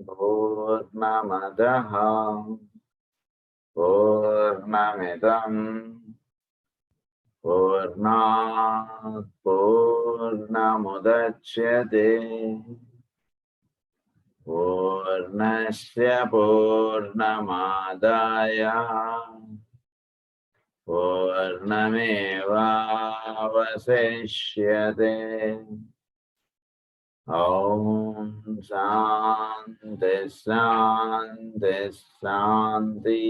పూర్ణమదః పూర్ణమిదం పూర్ణాత్ పూర్ణముదచ్యతే పూర్ణస్య పూర్ణమాదాయ పూర్ణమేవావశిష్యతే. ఓం శాంతి శాంతి శాంతి.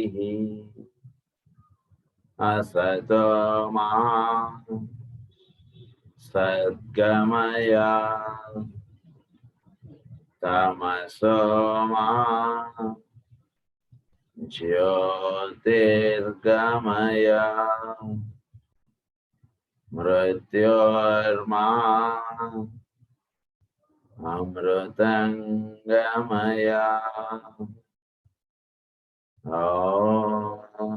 అసతో మా సద్గమయ తమసో మా జ్యోతిర్గమయ మృత్యోర్మా అమృతంగమయ. ఓం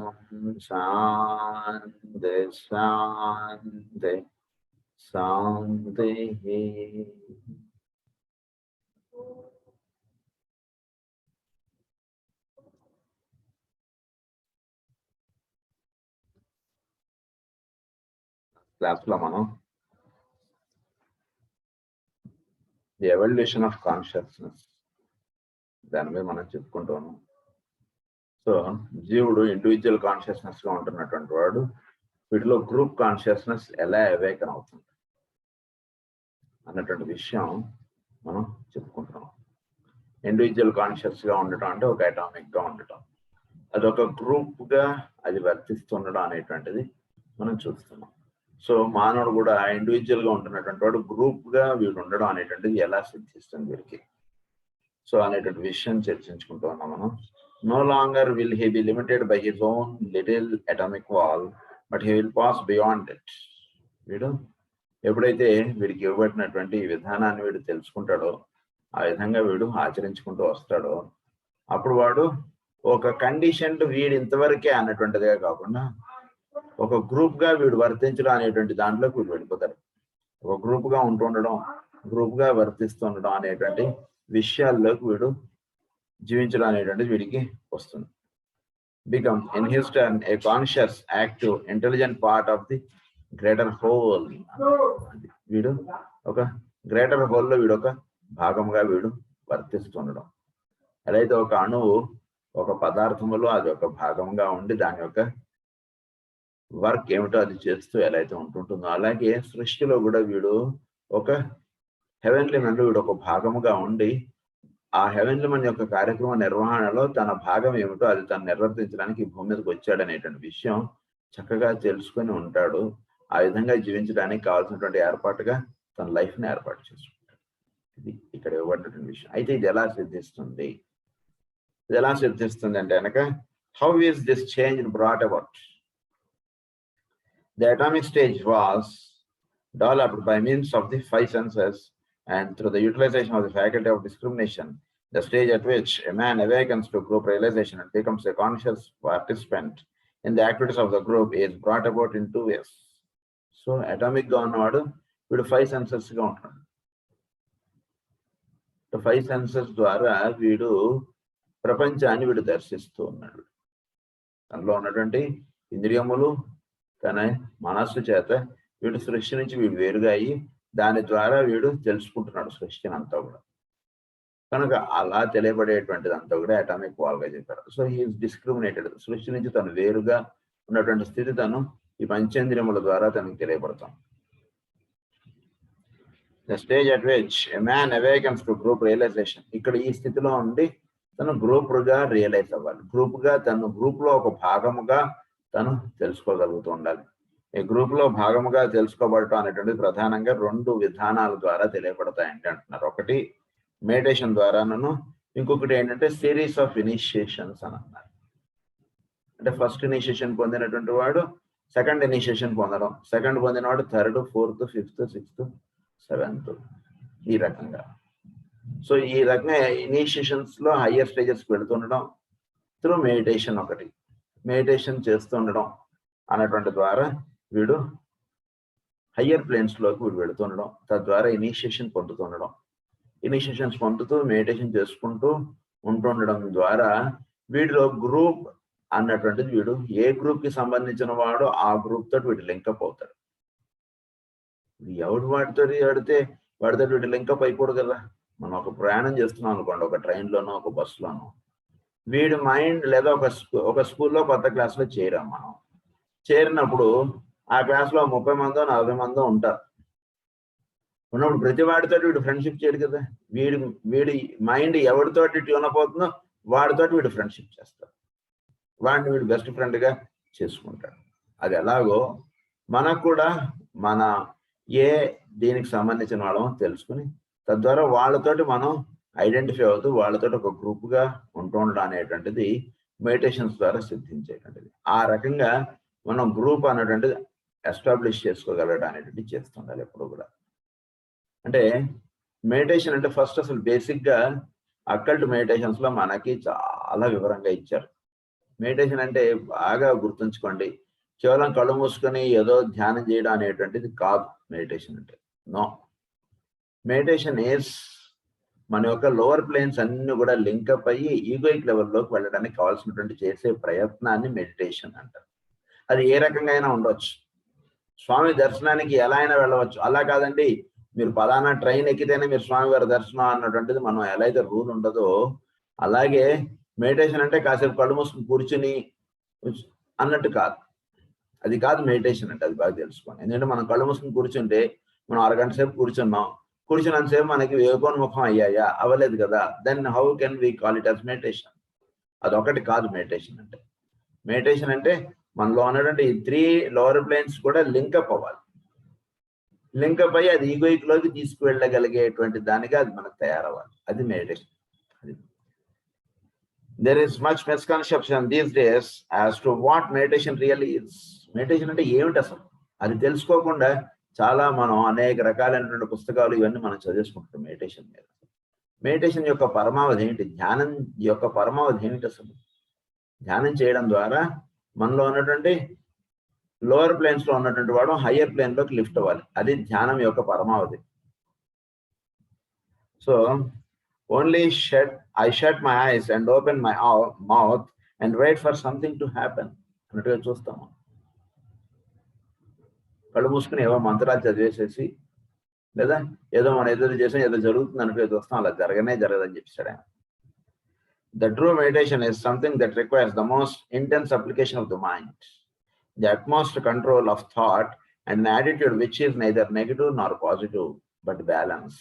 శాంతి శాంతి శాంతి. క్లాస్లో మనం ది ఎవల్యూషన్ ఆఫ్ కాన్షియస్నెస్ దాని మీద మనం చెప్పుకుంటూ ఉన్నాం. సో జీవుడు ఇండివిజువల్ కాన్షియస్నెస్ గా ఉంటున్నటువంటి వాడు వీటిలో గ్రూప్ కాన్షియస్నెస్ ఎలా అవేకన్ అవుతుంది అన్నటువంటి విషయం మనం చెప్పుకుంటున్నాం. ఇండివిజువల్ కాన్షియస్ గా ఉండటం అంటే ఒక అటామిక్ గా ఉండటం, అదొక గ్రూప్ గా అది వర్తిస్తుండడం అనేటువంటిది మనం చూస్తున్నాం. సో మానవుడు కూడా ఇండివిజువల్ గా ఉంటున్నటువంటి వాడు గ్రూప్ గా వీడు ఉండడం అనేటువంటిది ఎలా సిద్ధిస్తుంది వీరికి, సో అనేటువంటి విషయం చర్చించుకుంటూ ఉన్నాం మనం. No longer will he be limited by his own little atomic wall, but he will pass beyond it. వీడు ఎప్పుడైతే వీడికి ఇవ్వబడినటువంటి విధానాన్ని వీడు తెలుసుకుంటాడో, ఆ విధంగా వీడు ఆచరించుకుంటూ వస్తాడో, అప్పుడు వాడు ఒక కండిషన్ వీడు ఇంతవరకే అన్నటువంటిదిగా కాకుండా ఒక గ్రూప్ గా వీడు వర్తించడం అనేటువంటి దాంట్లోకి వీడు వెళ్ళిపోతాడు. ఒక గ్రూప్ గా ఉంటుండడం, గ్రూప్ గా వర్తిస్తుండడం అనేటువంటి విషయాల్లోకి వీడు జీవించడం అనేటువంటిది వీడికి వస్తుంది. Become in his turn a conscious active intelligent part of the greater whole. వీడు ఒక గ్రేటర్ హోల్ లో వీడు ఒక భాగంగా వీడు వర్తిస్తుండడం. ఎలా అయితే ఒక అణువు ఒక పదార్థములో అది ఒక భాగంగా ఉండి దాని యొక్క వర్క్ ఏమిటో అది చేస్తూ ఎలా అయితే ఉంటుంటుందో, అలాగే సృష్టిలో కూడా వీడు ఒక హెవెన్లీ మ్యాన్, వీడు ఒక భాగముగా ఉండి ఆ హెవెన్లీ మ్యాన్ యొక్క కార్యక్రమ నిర్వహణలో తన భాగం ఏమిటో అది తను నిర్వర్తించడానికి భూమి మీదకి వచ్చాడనేటువంటి విషయం చక్కగా తెలుసుకొని ఉంటాడు. ఆ విధంగా జీవించడానికి కావాల్సినటువంటి ఏర్పాటుగా తన లైఫ్ ని ఏర్పాటు చేసుకుంటాడు. ఇది ఇక్కడ ఇవ్వబడినటువంటి విషయం. అయితే ఇది ఎలా సిద్ధిస్తుంది? ఇది ఎలా సిద్ధిస్తుంది అంటే కనుక, how is this change brought about? The atomic stage was developed by means of the five senses and through the utilization of the faculty of discrimination. The stage at which a man awakens to group realization and becomes a conscious participant in the activities of the group is brought about in two ways. So atomic ga unnavadu వీడు five senses గా ఉంటాడు. Five senses ద్వారా వీడు ప్రపంచాన్ని వీడు దర్శిస్తూ ఉన్నాడు. తనలో ఉన్నటువంటి ఇంద్రియములు తన మనస్సు చేత వీడు సృష్టి నుంచి వీడు వేరుగా అయ్యి దాని ద్వారా వీడు తెలుసుకుంటున్నాడు సృష్టిని అంతా కూడా. కనుక అలా తెలియబడేటువంటిది అంతా కూడా అటామిక్ వాల్ గా చెప్పారు. So he is discriminated. సృష్టి నుంచి తను వేరుగా ఉన్నటువంటి స్థితి తను ఈ పంచేంద్రియముల ద్వారా తనకు తెలియబడతాం. The stage at which a man awakens to group realization. ఇక్కడ ఈ స్థితిలో ఉండి తను గ్రూప్ గా రియలైజ్ అవ్వాలి. గ్రూప్ గా తను గ్రూప్ లో ఒక భాగముగా తను తెలుసుకోగలుగుతూ ఉండాలి. ఈ గ్రూప్ లో భాగముగా తెలుసుకోబడటం అనేటువంటిది ప్రధానంగా రెండు విధానాల ద్వారా తెలియబడతాయంటే అంటున్నారు. ఒకటి మెడిటేషన్ ద్వారాను, ఇంకొకటి ఏంటంటే సిరీస్ ఆఫ్ ఇనిషియేషన్స్ అని అన్నారు. అంటే ఫస్ట్ ఇనిషియేషన్ పొందినటువంటి వాడు సెకండ్ ఇనిషియేషన్ పొందడం, సెకండ్ పొందినవాడు third, fourth, fifth, sixth, seventh, ఈ రకంగా. సో ఈ రకంగా ఇనిషియేషన్స్ లో హయ్యర్ స్టేజెస్ వెళుతుండడం త్రూ మెడిటేషన్. ఒకటి మెడిటేషన్ చేస్తుండడం అన్నటువంటి ద్వారా వీడు హయ్యర్ ప్లేన్స్ లోకి వీడు వెళుతుండడం, తద్వారా ఇనిషియేషన్ పొందుతుండడం. ఇనిషియేషన్స్ పొందుతూ మెడిటేషన్ చేసుకుంటూ ఉంటుండడం ద్వారా వీడిలో గ్రూప్ అన్నటువంటిది వీడు ఏ గ్రూప్ కి సంబంధించిన వాడు ఆ గ్రూప్ తోటి వీడు లింకప్ అవుతాడు. ఎవడు వాడితో వీడు లింకప్ అయిపోడు కదా. మనం ఒక ప్రయాణం చేస్తున్నాం అనుకోండి, ఒక ట్రైన్లోనో ఒక బస్సులోనో, వీడి మైండ్ లేదా ఒక స్కూల్లో కొత్త క్లాస్లో చేరాం. మనం చేరినప్పుడు ఆ క్లాస్లో 30 మందో 40 మందో ఉంటారు. ఉన్నప్పుడు ప్రతి వాడితో వీడు ఫ్రెండ్షిప్ చేయడు కదా. వీడి మైండ్ ఎవరితోటి ట్యూన్ అప్ అవుతుందో వాడితోటి వీడు ఫ్రెండ్షిప్ చేస్తాడు, వాడిని వీడు బెస్ట్ ఫ్రెండ్గా చేసుకుంటాడు. అది ఎలాగో మనకు కూడా మన దీనికి సంబంధించిన వాళ్ళం తెలుసుకుని తద్వారా వాళ్ళతోటి మనం ఐడెంటిఫై అవుతూ వాళ్ళతోటి ఒక గ్రూప్గా ఉంటూ ఉండడం అనేటువంటిది మెడిటేషన్స్ ద్వారా సిద్ధించేటువంటిది. ఆ రకంగా మనం గ్రూప్ అనేటువంటిది ఎస్టాబ్లిష్ చేసుకోగలడం అనేటువంటిది చేస్తుండాలి ఎప్పుడు కూడా. అంటే మెడిటేషన్ అంటే ఫస్ట్ అసలు బేసిక్గా అకల్ట్ మెడిటేషన్స్ లో మనకి చాలా వివరంగా ఇచ్చారు. మెడిటేషన్ అంటే బాగా గుర్తుంచుకోండి, కేవలం కళ్ళు మూసుకొని ఏదో ధ్యానం చేయడం అనేటువంటిది కాదు మెడిటేషన్ అంటే. నో, మెడిటేషన్ ఈజ్ మన యొక్క లోవర్ ప్లేన్స్ అన్ని కూడా లింకప్ అయ్యి ఈగోయిక్ లెవెల్లోకి వెళ్ళడానికి కావాల్సినటువంటి చేసే ప్రయత్నాన్ని మెడిటేషన్ అంటారు. అది ఏ రకంగా అయినా ఉండవచ్చు. స్వామి దర్శనానికి ఎలా అయినా వెళ్ళవచ్చు, అలా కాదండి మీరు పలానా ట్రైన్ ఎక్కితేనే మీరు స్వామివారి దర్శనం అన్నటువంటిది మనం ఎలా అయితే రూల్ ఉండదో, అలాగే మెడిటేషన్ అంటే కాసేపు కళ్ళు మూసుకుని కూర్చుని అన్నట్టు కాదు. అది కాదు మెడిటేషన్ అంటే, అది బాగా తెలుసుకోండి. ఎందుకంటే మనం కళ్ళు మూసుకుని కూర్చుంటే మనం అరగంట సేపు కూర్చున్నంతసేపు మనకి ఏకోన్ముఖం అయ్యాయా? అవ్వలేదు కదా. Then how can we call it as meditation? అదొకటి కాదు మెడిటేషన్ అంటే. మెడిటేషన్ అంటే మనలో ఉన్నటువంటి ఈ 3 లోవర్ ప్లేన్స్ కూడా లింకప్ అవ్వాలి. లింకప్ అయ్యి అది ఈగోయిక్ లోకి తీసుకువెళ్ళగలిగేటువంటి దానిగా అది మనకు తయారవ్వాలి. అది meditation. There is much misconception these days as to what meditation really is. Meditation అంటే ఏమిటి అసలు? అది తెలుసుకోకుండా చాలా మనం అనేక రకాలైనటువంటి పుస్తకాలు ఇవన్నీ మనం చదివేసుకుంటాం మెడిటేషన్ మీద. మెడిటేషన్ యొక్క పరమావధి ఏంటి? ధ్యానం యొక్క పరమావధి ఏమిటి అసలు? ధ్యానం చేయడం ద్వారా మనలో ఉన్నటువంటి లోవర్ ప్లేన్స్ లో ఉన్నటువంటి వాడు హయ్యర్ ప్లేన్ లోకి లిఫ్ట్ అవ్వాలి. అది ధ్యానం యొక్క పరమావధి. So only I shut my eyes and open my mouth and wait for something to happen అన్నట్టుగా చూస్తాము. కళ్ళు మూసుకుని ఏవో మంత్రాలు చదివేసేసి లేదా ఏదో మనం ఎదురు చేసాం ఏదో జరుగుతుంది అన్నట్టుగా చూస్తాం. అలా జరగదని చెప్పాడు ఆయన. The true meditation is something that requires the most intense application of the mind, the utmost control of thought, and an attitude which is neither negative nor positive but balance.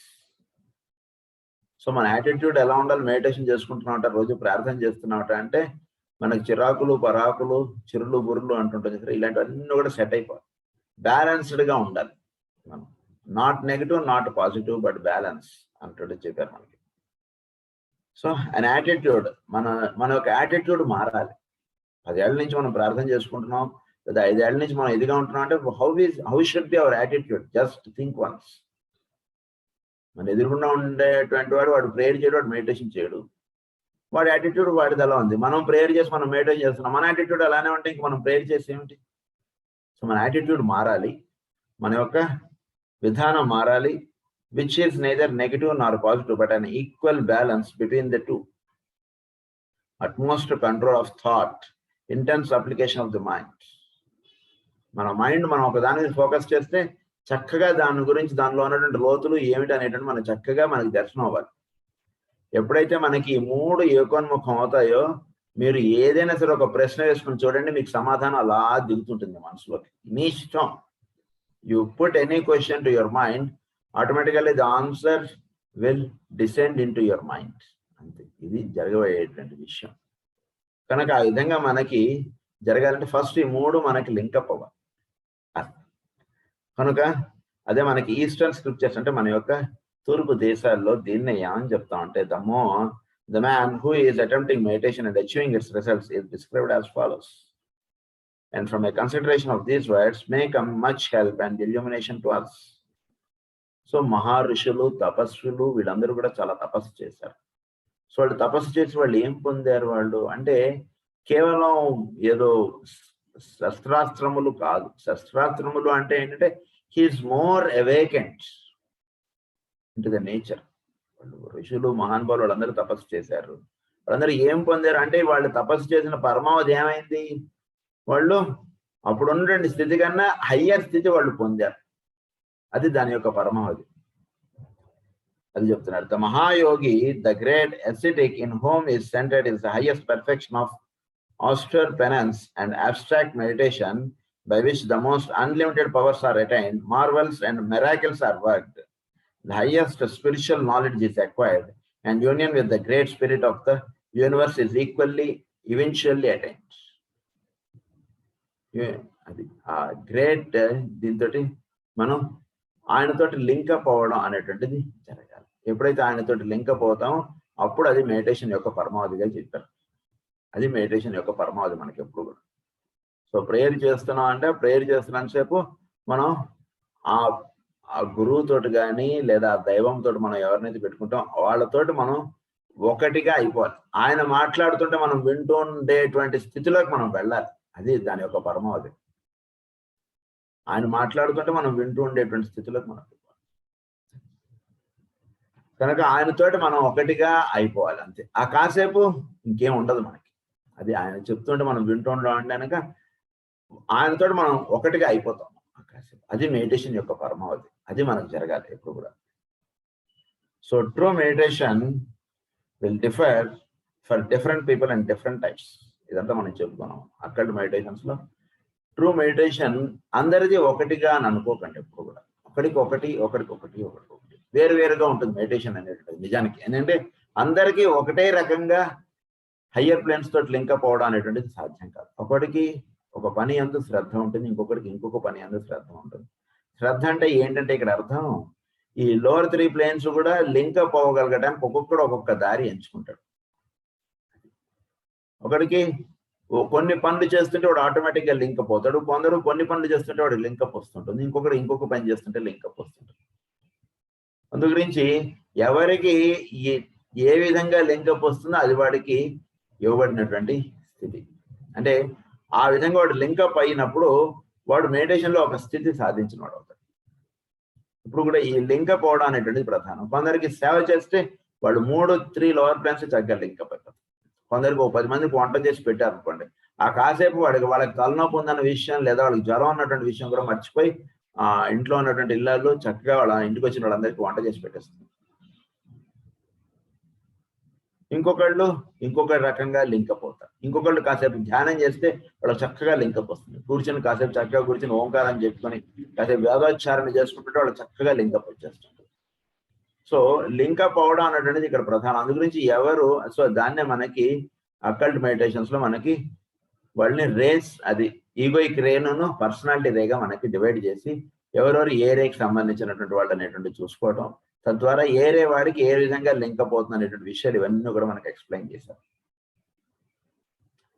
So మన attitude ఎలా ఉండాలి? Meditation చేసుకుంటున్నామంట, రోజు ప్రార్థన చేస్తున్నామట అంటే మనకు చిరాకులు పరాకులు చిరులు బుర్రులు అంటుంటుంది కదా, ఇలాంటివన్నీ కూడా సెట్ అయిపోవాలి. బ్యాలెన్స్డ్గా ఉండాలి మనం. Not negative not positive but balance అంటుంటే చెప్పారు మనకి. సో అన్ యాటిట్యూడ్ మన యొక్క యాటిట్యూడ్ మారాలి. 10 ఏళ్ల నుంచి మనం ప్రార్థన చేసుకుంటున్నాం లేదా 5 ఏళ్ల నుంచి మనం ఎదిగా ఉంటున్నాం అంటే how should be our attitude? Just think once. మన ఎదురుకుండా ఉండేటువంటి వాడు ప్రేయర్ చేయడు, వాడు మెడిటేషన్ చేయడు. వాడి యాటిట్యూడ్ వాడిది అలా ఉంది. మనం ప్రేయర్ చేసి మనం మెడిటేషన్ చేస్తున్నాం, మన యాటిట్యూడ్ అలానే ఉంటే ఇంక మనం ప్రేయర్ చేసి ఏమిటి? సో మన యాటిట్యూడ్ మారాలి, మన యొక్క విధానం మారాలి. Which is neither negative Nar positive but an equal balance between the two. Utmost control of thought, intense application of the mind. మన మైండ్ మనం ఒక దాని మీద ఫోకస్ చేస్తే చక్కగా దాని గురించి దానిలో ఉన్నటువంటి లోతులు ఏమిటి అనేటువంటి మనం చక్కగా మనకి దర్శనం అవ్వాలి. ఎప్పుడైతే మనకి ఈ 3 ఏకోన్ముఖం అవుతాయో మీరు ఏదైనా సరే ఒక ప్రశ్న వేసుకుని చూడండి, మీకు సమాధానం అలా దిగుతుంటుంది మనసులోకి. మీ ఇష్టం. You put any question to your mind, automatically the answer will descend in to your mind. అంతే, ఇది జరగబోయేటువంటి విషయం. కనుక ఆ విధంగా మనకి జరగాలంటే ఫస్ట్ ఈ 3 మనకి లింకప్ అవ్వాలి. కనుక అదే మనకి ఈస్టర్న్ స్క్రిప్చర్స్ అంటే మన యొక్క తూర్పు దేశాల్లో దీన్ని ఏమని చెప్తామంటే the man who is attempting meditation and achieving its results is described as follows. And from a consideration of these words may come much help and illumination to us. So మహర్షులు తపస్సులు వీళ్ళందరూ కూడా చాలా తపస్సు చేశారు. సో వాళ్ళు తపస్సు చేసి వాళ్ళు ఏం పొందారు? వాళ్ళు అంటే కేవలం ఏదో శస్త్రాస్త్రములు కాదు. శస్త్రాస్త్రములు అంటే ఏంటంటే he is more awakened into the nature. వాళ్ళు ఋషులు మహానుభావులు వాళ్ళందరూ తపస్సు చేశారు. వాళ్ళందరూ ఏం పొందారు అంటే వాళ్ళు తపస్సు చేసిన పరమావధి ఏమైంది, వాళ్ళు అప్పుడు ఉన్నటువంటి స్థితి కన్నా హయ్యర్ స్థితి వాళ్ళు పొందారు. అది దాని యొక్క పరమావధి. అది చెప్తున్నారు. The Mahayogi, the great ascetic in whom is centered is the highest perfection of austere penance and abstract meditation, by which the most unlimited powers are attained, marvels and miracles are worked. The highest spiritual knowledge is acquired, and union with the great spirit of the universe is eventually attained. అది ఆ great దీంతో మనం ఆయనతోటి link up అవ్వడం అనేటువంటిది జరగాలి. ఎప్పుడైతే ఆయనతోటి లింకప్ అవుతామో అప్పుడు అది మెడిటేషన్ యొక్క పరమావధిగా చెప్పారు. అది మెడిటేషన్ యొక్క పరమావధి మనకి ఎప్పుడు కూడా. సో ప్రేయర్ చేస్తున్నాం అంటే ప్రేయర్ చేస్తున్నంతసేపు మనం ఆ గురువుతోటి కానీ లేదా దైవంతో మనం ఎవరినైతే పెట్టుకుంటాం వాళ్ళతోటి మనం ఒకటిగా అయిపోవాలి. ఆయన మాట్లాడుతుంటే మనం వింటూ ఉండేటువంటి స్థితిలోకి మనం వెళ్ళాలి. అది దాని యొక్క పరమావధి. ఆయన మాట్లాడుతుంటే మనం వింటూ ఉండేటువంటి స్థితిలోకి మనం వెళ్ళాలి. కనుక ఆయనతోటి మనం ఒకటిగా అయిపోవాలి అంతే. ఆ కాసేపు ఇంకేం ఉండదు మనకి. అది ఆయన చెప్తుంటే మనం వింటూ ఉండడం అంటే కనుక ఆయనతోటి మనం ఒకటిగా అయిపోతాం ఆ కాసేపు. అది మెడిటేషన్ యొక్క పరమావధి. అది మనకు జరగాలి ఎప్పుడు కూడా. So true meditation will differ for different people and different types. ఇదంతా మనం చెప్పుకున్నాం అక్కడ మెడిటేషన్స్ లో. ట్రూ మెడిటేషన్ అందరిది ఒకటిగా అని అనుకోకండి ఎప్పుడు కూడా. ఒకటికొకటి వేరువేరుగా ఉంటుంది మెడిటేషన్ అనేటువంటిది నిజానికి. ఏంటంటే అందరికీ ఒకటే రకంగా హయ్యర్ ప్లేన్స్ తోటి లింకప్ అవడం అనేటువంటిది సాధ్యం కాదు. ఒకటికి ఒక పని అందు శ్రద్ధ ఉంటుంది, ఇంకొకటికి ఇంకొక పని అందు శ్రద్ధ ఉంటుంది. శ్రద్ధ అంటే ఏంటంటే ఇక్కడ అర్థం ఈ లోవర్ 3 ప్లేన్స్ కూడా లింకప్ అవ్వగలగడానికి ఒక్కొక్కడు ఒక్కొక్క దారి ఎంచుకుంటాడు. ఒకడికి కొన్ని పనులు చేస్తుంటే వాడు ఆటోమేటిక్గా లింకప్ అవుతాడు, కొందరు కొన్ని పనులు చేస్తుంటే వాడు లింకప్ వస్తుంటుంది, ఇంకొకటి ఇంకొక పని చేస్తుంటే లింకప్ వస్తుంటుంది. అందు గురించి ఎవరికి ఏ విధంగా లింకప్ వస్తుందో అది వాడికి ఇవ్వబడినటువంటి స్థితి. అంటే ఆ విధంగా వాడు లింకప్ అయినప్పుడు వాడు మెడిటేషన్ లో ఒక స్థితి సాధించిన వాడు అవుతాడు. ఇప్పుడు కూడా ఈ లింకప్ అవడం అనేటువంటిది ప్రధానం. కొందరికి సేవ చేస్తే వాళ్ళు 3-3 లోవర్ ప్లాన్స్ చక్కగా లింకప్ అవుతారు. కొందరికి 10 మందికి వంట చేసి పెట్టారు అనుకోండి, ఆ కాసేపు వాళ్ళకి తలనొప్పి ఉందన్న విషయం లేదా వాళ్ళకి జ్వరం ఉన్నటువంటి విషయం కూడా మర్చిపోయి ఇంట్లో ఉన్నటువంటి ఇళ్ళల్లో చక్కగా వాళ్ళ ఇంటికి వచ్చిన వాళ్ళందరికీ వంట చేసి పెట్టేస్తుంది. ఇంకొక రకంగా లింకప్ అవుతారు. ఇంకొకళ్ళు కాసేపు ధ్యానం చేస్తే వాళ్ళకి చక్కగా లింకప్ వస్తుంది. కూర్చొని కాసేపు చక్కగా కూర్చొని ఓంకారం చెప్పుకొని కాసేపు వేదోచ్చారణ చేసుకుంటుంటే వాళ్ళు చక్కగా లింకప్ వచ్చేస్తుంది. సో లింకప్ అవడం అనేటువంటిది ఇక్కడ ప్రధానం. అందు గురించి సో దాన్నే మనకి అకల్ట్ మెడిటేషన్స్ లో మనకి వాళ్ళని రేస్, అది ఈగోయిక్ రేను పర్సనాలిటీ రేగా మనకి డివైడ్ చేసి ఎవరెవరు ఏ రేకి సంబంధించినటువంటి వాళ్ళు అనేటువంటి చూసుకోవడం, తద్వారా ఏ రే వాడికి ఏ విధంగా లింకప్ అవుతుంది అనేటువంటి విషయాలు ఇవన్నీ కూడా మనకి ఎక్స్ప్లెయిన్ చేశారు.